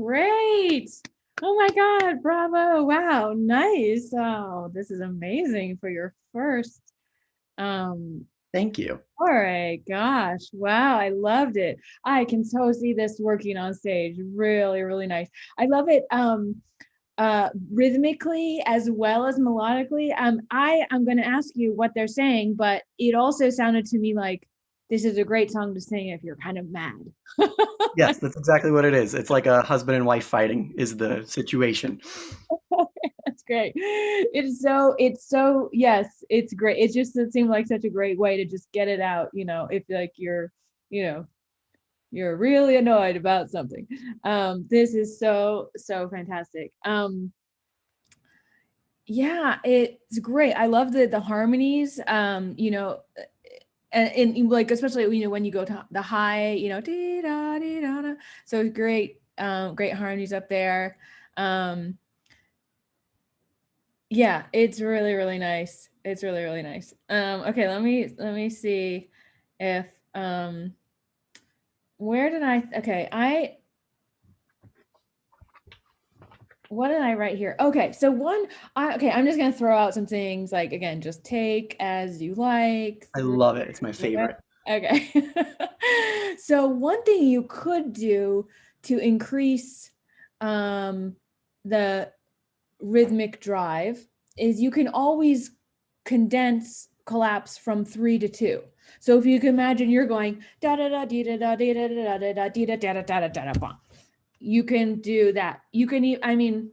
Great. Oh my God, bravo. Wow, nice. Oh, this is amazing for your first. Thank you. All right, gosh, wow, I loved it. I can so see this working on stage. Really, really nice. I love it rhythmically as well as melodically. I am going to ask you what they're saying, but it also sounded to me like this is a great song to sing if you're kind of mad. Yes, that's exactly what it is. It's like a husband and wife fighting is the situation. That's great. Yes, it's great. It seemed like such a great way to just get it out, if like you know, you're really annoyed about something. This is so fantastic. Yeah, it's great. I love the harmonies, and like especially when you go to the high, dee da dee da da. So great, great harmonies up there. Yeah, it's really, really nice. It's really, really nice. Okay, let me see if where did I okay, what did I write here? Okay, so I'm just gonna throw out some things like, again, just take as you like. I love it. It's my favorite. Okay. So one thing you could do to increase the rhythmic drive is you can always condense collapse from 3 to 2. So if you can imagine you're going da da da da da da da da da da da da da da da da, you can do that. You can, I mean,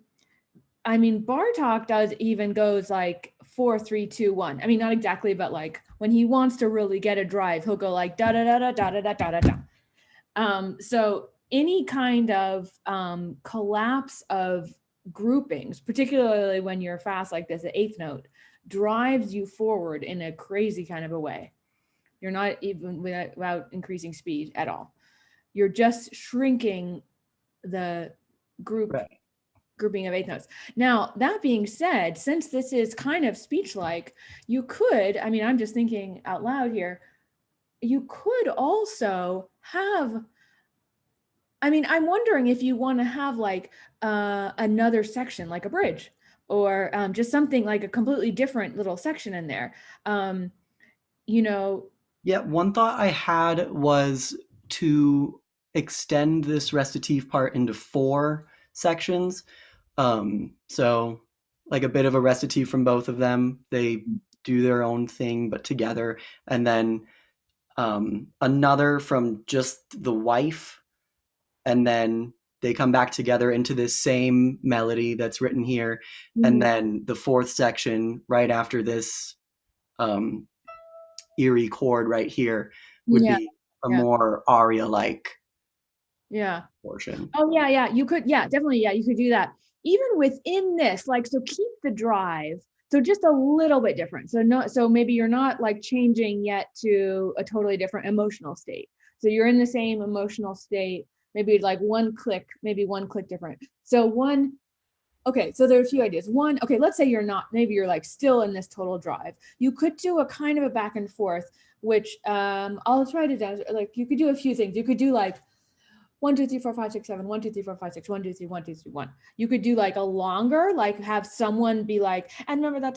Bartok does even goes like 4, 3, 2, 1. I mean, not exactly, but like when he wants to really get a drive, he'll go like da da da da da da da da da. So any kind of collapse of groupings, particularly when you're fast like this at eighth note, drives you forward in a crazy kind of a way. You're not even without increasing speed at all. You're just shrinking the grouping of eighth notes. Now, that being said, since this is kind of speech-like, you could, I mean, I'm just thinking out loud here, you could also have, I mean, I'm wondering if you want to have like another section, like a bridge, or just something like a completely different little section in there. You know. Yeah, one thought I had was to extend this recitative part into 4 sections. So like a bit of a recitative from both of them. They do their own thing, but together. And then another from just the wife. And then they come back together into this same melody that's written here. Mm-hmm. And then the 4th section right after this eerie chord right here would be a more aria-like portion. Oh yeah, you could, definitely, you could do that. Even within this, like, so keep the drive, so just a little bit different. So maybe you're not like changing yet to a totally different emotional state. So you're in the same emotional state, maybe like one click different. Okay, so there are a few ideas. One, okay, let's say you're not, maybe you're like still in this total drive. You could do a kind of a back and forth, which I'll try to do, like you could do a few things. You could do like 1, 2, 3, 4, 5, 6, 7, 1, 2, 3, 4, 5, 6, 1, 2, 3, 1, 2, 3, 1. You could do like a longer, like have someone be like, and remember that,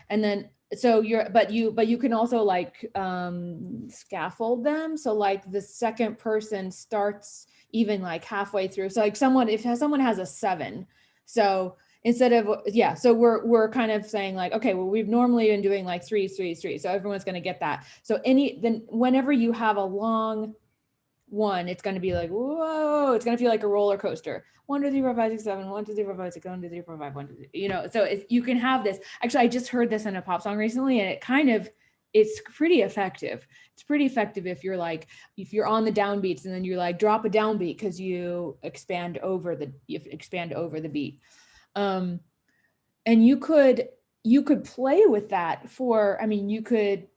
and then so but you can also like scaffold them. So like the second person starts even like halfway through. So like someone has a 7, so instead of, so we're kind of saying like, okay, well, we've normally been doing like 3, 3, 3. So everyone's going to get that. So then whenever you have a long one, it's going to be like, whoa, it's going to feel like a roller coaster. 1, 2, 3, 4, 5, 6, 7, 1, 2, 3, 4, 5, 6, 1, 2, 3, 4, 5, 1, 2, 3. You know, so if you can have this, actually, I just heard this in a pop song recently, and it's pretty effective. It's pretty effective if you're on the downbeats and then you like drop a downbeat because you expand over the beat. And you could play with that for, I mean, you could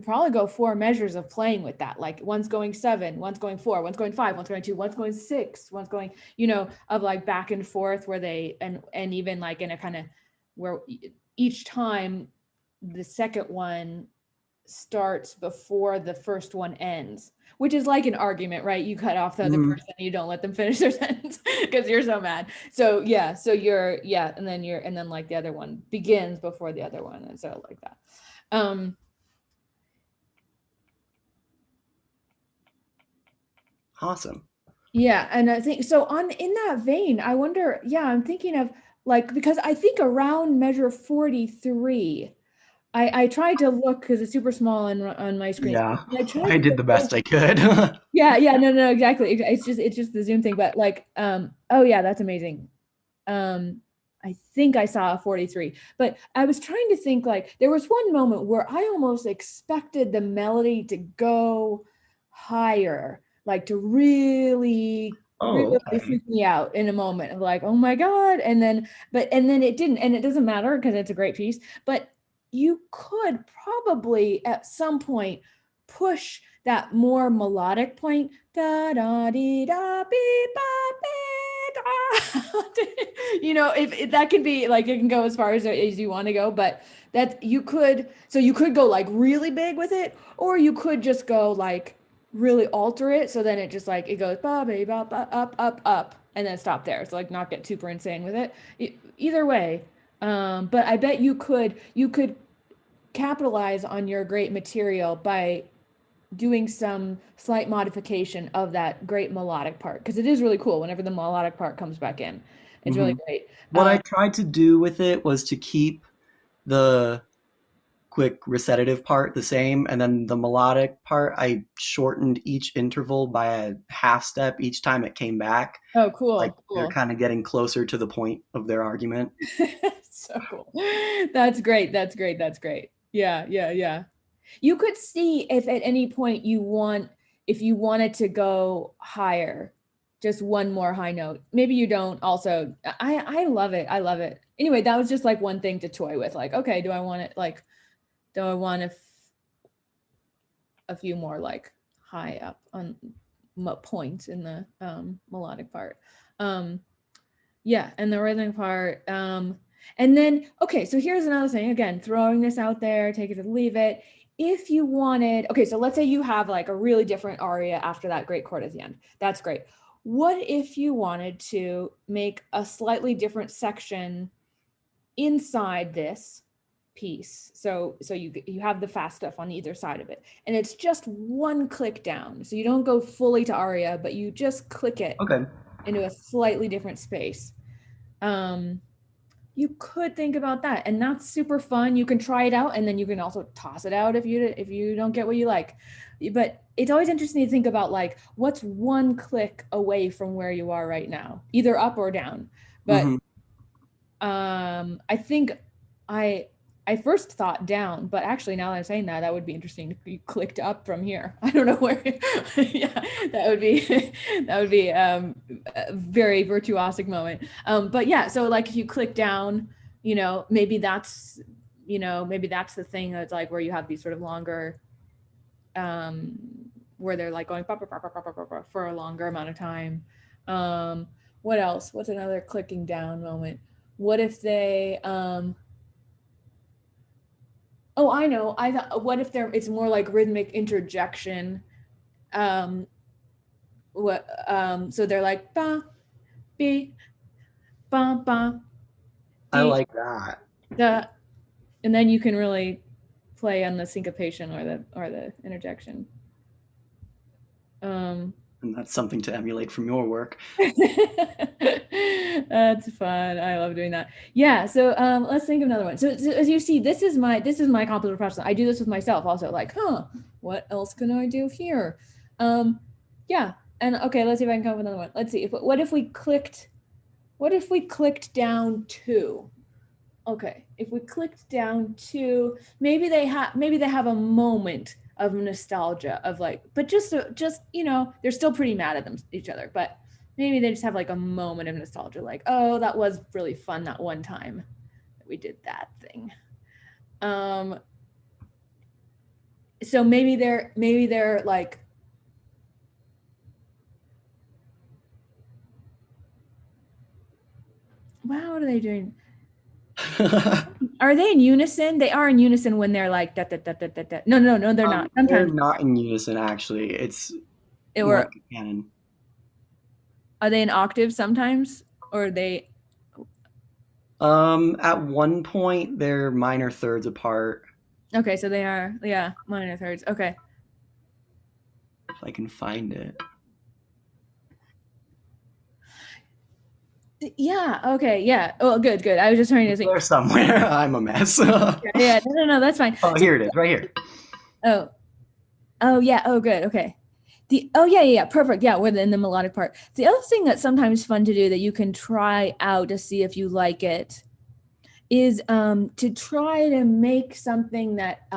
probably go 4 measures of playing with that. Like one's going 7, one's going 4, one's going 5, one's going 2, one's going 6, one's going, of like back and forth where they, and even like in a kind of where each time the second one starts before the first one ends, which is like an argument, right? You cut off the other person, you don't let them finish their sentence because you're so mad. So and then like the other one begins before the other one, and so like that. Awesome. Yeah, and I think so in that vein, I wonder, I'm thinking of like, because I think around measure 43, I tried to look because it's super small on my screen. Yeah, I did the best I could. No, exactly. It's just the Zoom thing, but like, oh yeah, that's amazing. I think I saw a 43, but I was trying to think, like, there was one moment where I almost expected the melody to go higher, like to really freak me out in a moment of like, oh my God. And then it didn't, and it doesn't matter because it's a great piece, but you could probably at some point push that more melodic point, da da dee da beep ba beep da. If that can be like, it can go as far as you want to go, but that you could go like really big with it, or you could just go like really alter it, so then it just like it goes ba ba ba up, and then stop there. So like not get super insane with it. Either way. But I bet you could capitalize on your great material by doing some slight modification of that great melodic part, because it is really cool whenever the melodic part comes back in. It's really great. What I tried to do with it was to keep the quick recitative part the same, and then the melodic part, I shortened each interval by a half step each time it came back. Oh, cool. Like cool. they're kind of getting closer to the point of their argument. So cool. That's great. That's great. That's great. Yeah. You could see if at any point if you wanted to go higher, just one more high note. Maybe you don't also. I love it. I love it. Anyway, that was just like one thing to toy with. Like, okay, do I want a few more like high up on points in the melodic part? Yeah, and the rhythmic part. And then, okay, so here's another thing. Again, throwing this out there, take it or leave it. If you wanted, okay, so let's say you have like a really different aria after that great chord at the end. That's great. What if you wanted to make a slightly different section inside this piece? So you have the fast stuff on either side of it, and it's just one click down. So you don't go fully to aria, but you just click it into a slightly different space. You could think about that, and that's super fun. You can try it out, and then you can also toss it out if you don't get what you like. But it's always interesting to think about like what's one click away from where you are right now, either up or down. But I think I first thought down, but actually now that I'm saying that would be interesting if you clicked up from here. I don't know where. Yeah, that would be a very virtuosic moment. But yeah, so like if you click down, maybe that's the thing that's like where you have these sort of longer, where they're like going for a longer amount of time. What else? What's another clicking down moment? What if they, oh, I know. I thought, what if it's more like rhythmic interjection? So they're like ba, be, ba, ba. I like that. And then you can really play on the syncopation or the interjection. And that's something to emulate from your work. That's fun. I love doing that. Yeah. So let's think of another one. So as you see, this is my compositor process. I do this with myself also. Like, what else can I do here? Yeah. And okay, let's see if I can come up with another one. Let's see. What if we clicked down 2? Okay. If we clicked down 2, maybe they have a moment of nostalgia of like, but just they're still pretty mad at each other, but maybe they just have like a moment of nostalgia, like, oh, that was really fun that one time that we did that thing. So maybe they're like, wow, what are they doing? Are they in unison? They are in unison when they're like da da da da da da. No, they're not. Sometimes they're not in unison. Actually, it's more like a canon. Are they in octaves sometimes, or are they? At one point they're minor thirds apart. Okay, so they are, yeah, minor thirds. Okay. If I can find it. Yeah. Okay. Yeah. Oh, good. I was just trying to think. They're somewhere. I'm a mess. Yeah. No. That's fine. Oh, here it is, right here. Oh, yeah. Oh, good. Okay. Yeah. Perfect. Yeah. We're in the melodic part. The other thing that's sometimes fun to do that you can try out to see if you like it is to try to make something that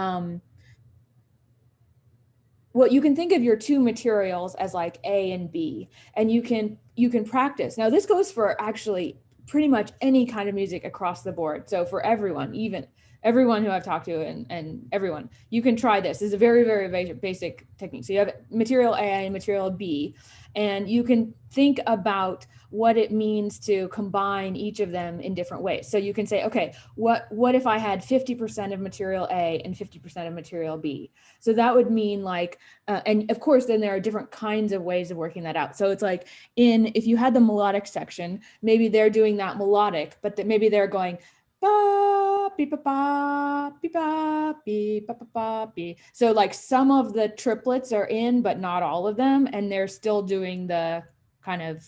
well, you can think of your two materials as like A and B, and you can practice. Now this goes for actually pretty much any kind of music across the board. So for everyone, even everyone who I've talked to and everyone, you can try this. This is a very, very basic technique. So you have material A and material B, and you can think about what it means to combine each of them in different ways. So you can say, okay, what if I had 50% of material A and 50% of material B? So that would mean like, and of course, then there are different kinds of ways of working that out. So it's like if you had the melodic section, maybe they're doing that melodic, but that maybe they're going, ba, beep, ba, ba, beep, ba, beep, ba, ba, ba, beep. So like some of the triplets are in, but not all of them. And they're still doing the kind of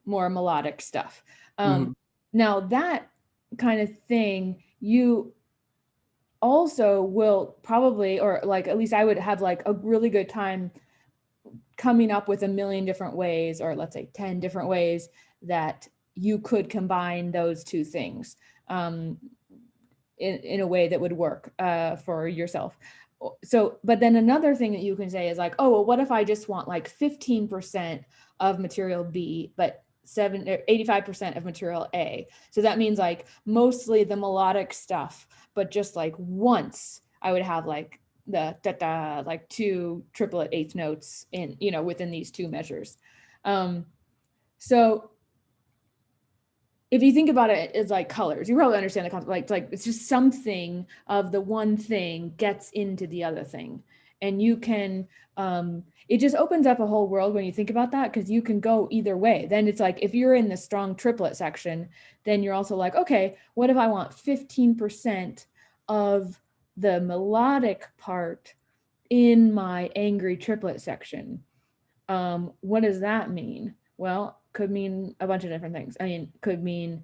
more melodic stuff. Now that kind of thing, you also will probably, or like at least I would have like a really good time coming up with a million different ways, or let's say 10 different ways that you could combine those two things in a way that would work for yourself. So, but then another thing that you can say is like, oh, well, what if I just want like 15% of material B, but 85% of material A? So that means like mostly the melodic stuff, but just like once I would have like the da-da, like two triplet eighth notes in, within these two measures. So if you think about it as like colors, you probably understand the concept. Like it's just something of the one thing gets into the other thing, and you can. It just opens up a whole world when you think about that, because you can go either way. Then it's like if you're in the strong triplet section, then you're also like, okay, what if I want 15% of the melodic part in my angry triplet section? What does that mean? Well, could mean a bunch of different things. I mean, could mean,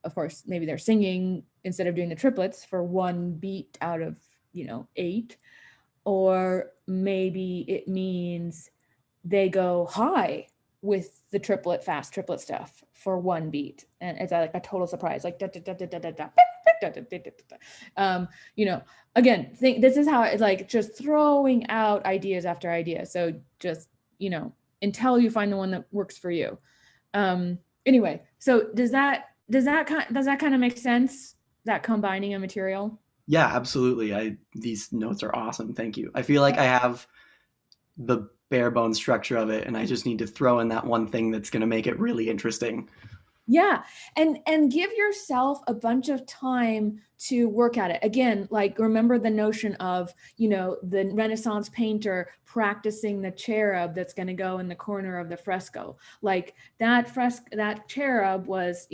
of course, maybe they're singing instead of doing the triplets for one beat out of, 8. Or maybe it means they go high with the fast triplet stuff for one beat. And it's like a total surprise, like da da da da da da da. Again, this is how it's like just throwing out ideas after idea. So just, until you find the one that works for you. Anyway, so does that kind of make sense, that combining a material? Yeah, absolutely. These notes are awesome. Thank you. I feel like I have the bare bone structure of it, and I just need to throw in that one thing that's going to make it really interesting. Yeah. And give yourself a bunch of time to work at it. Again, like remember the notion of, the Renaissance painter practicing the cherub that's going to go in the corner of the fresco. Like that cherub was,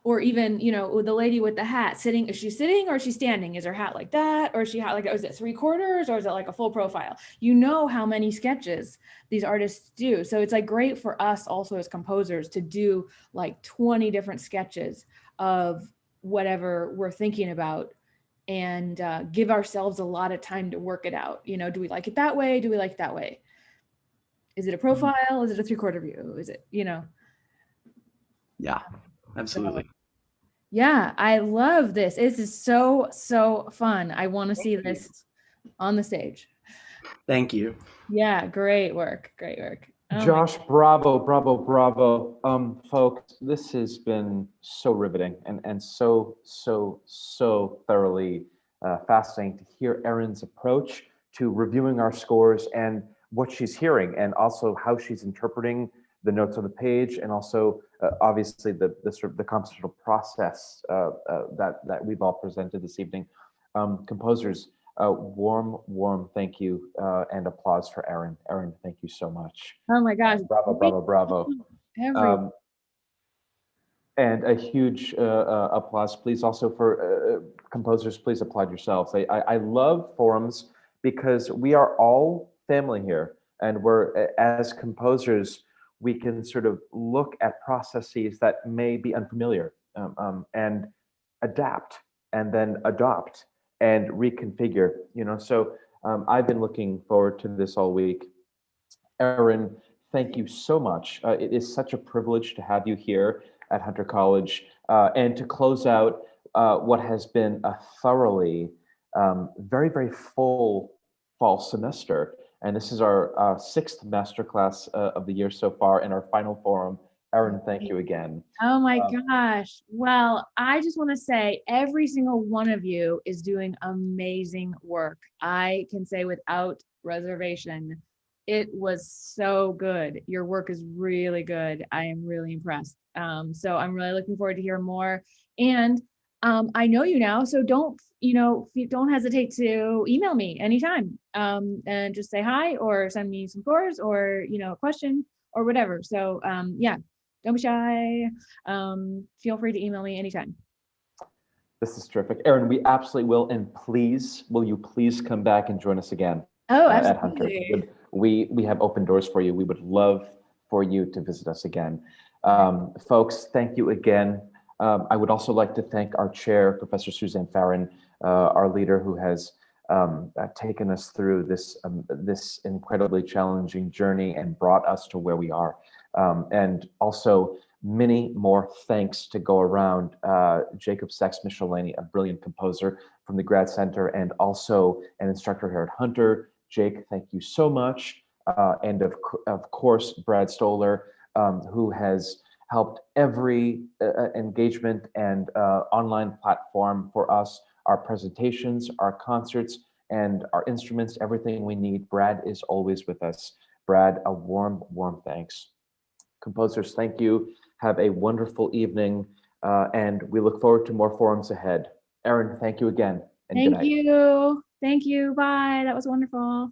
or even, the lady with the hat sitting, is she sitting or is she standing? Is her hat like that? Or is she like, is it 3/4 or is it like a full profile? How many sketches these artists do. So it's like great for us also as composers to do like 20 different sketches of whatever we're thinking about, and give ourselves a lot of time to work it out. Do we like it that way? Do we like it that way? Is it a profile? Is it a 3/4 view? Is it, Yeah, absolutely. So, yeah, I love this. This is so, so fun. I want to see this on the stage. Thank you. Yeah, great work. Great work. Josh, bravo, bravo, bravo. Folks, this has been so riveting and so thoroughly fascinating to hear Erin's approach to reviewing our scores and what she's hearing, and also how she's interpreting the notes on the page, and also obviously the sort of the compositional process that we've all presented this evening. Composers, warm thank you and applause for Erin. Erin, thank you so much. Oh my gosh. Bravo, bravo, bravo. And a huge applause, please, also for composers. Please applaud yourselves. I love forums because we are all family here, and we're, as composers, we can sort of look at processes that may be unfamiliar and adapt, and then adopt and reconfigure. So I've been looking forward to this all week. Erin, thank you so much. It is such a privilege to have you here at Hunter College, and to close out what has been a thoroughly, very, very full fall semester. And this is our 6th masterclass of the year so far, and our final forum Erin, thank you again. Oh my Um, gosh. Well, I just want to say every single one of you is doing amazing work. I can say without reservation, it was so good. Your work is really good. I am really impressed. So I'm really looking forward to hear more. And I know you now, so don't hesitate to email me anytime. And just say hi or send me some scores or, a question or whatever. So yeah, don't be shy. Feel free to email me anytime. This is terrific. Erin, we absolutely will. And please, will you please come back and join us again Oh, at Hunter? absolutely. We have open doors for you. We would love for you to visit us again. Folks, thank you again. I would also like to thank our chair, Professor Suzanne Farron, our leader who has taken us through this incredibly challenging journey and brought us to where we are. And also many more thanks to go around. Jacob Sex-Michelini, a brilliant composer from the Grad Center and also an instructor here at Hunter. Jake, thank you so much. And of course, Brad Stoller, who has helped every engagement and online platform for us, our presentations, our concerts, and our instruments, everything we need. Brad is always with us. Brad, a warm, warm thanks. Composers, thank you. Have a wonderful evening, and we look forward to more forums ahead. Erin, thank you again, and good Thank night. you. Thank you. Bye. That was wonderful.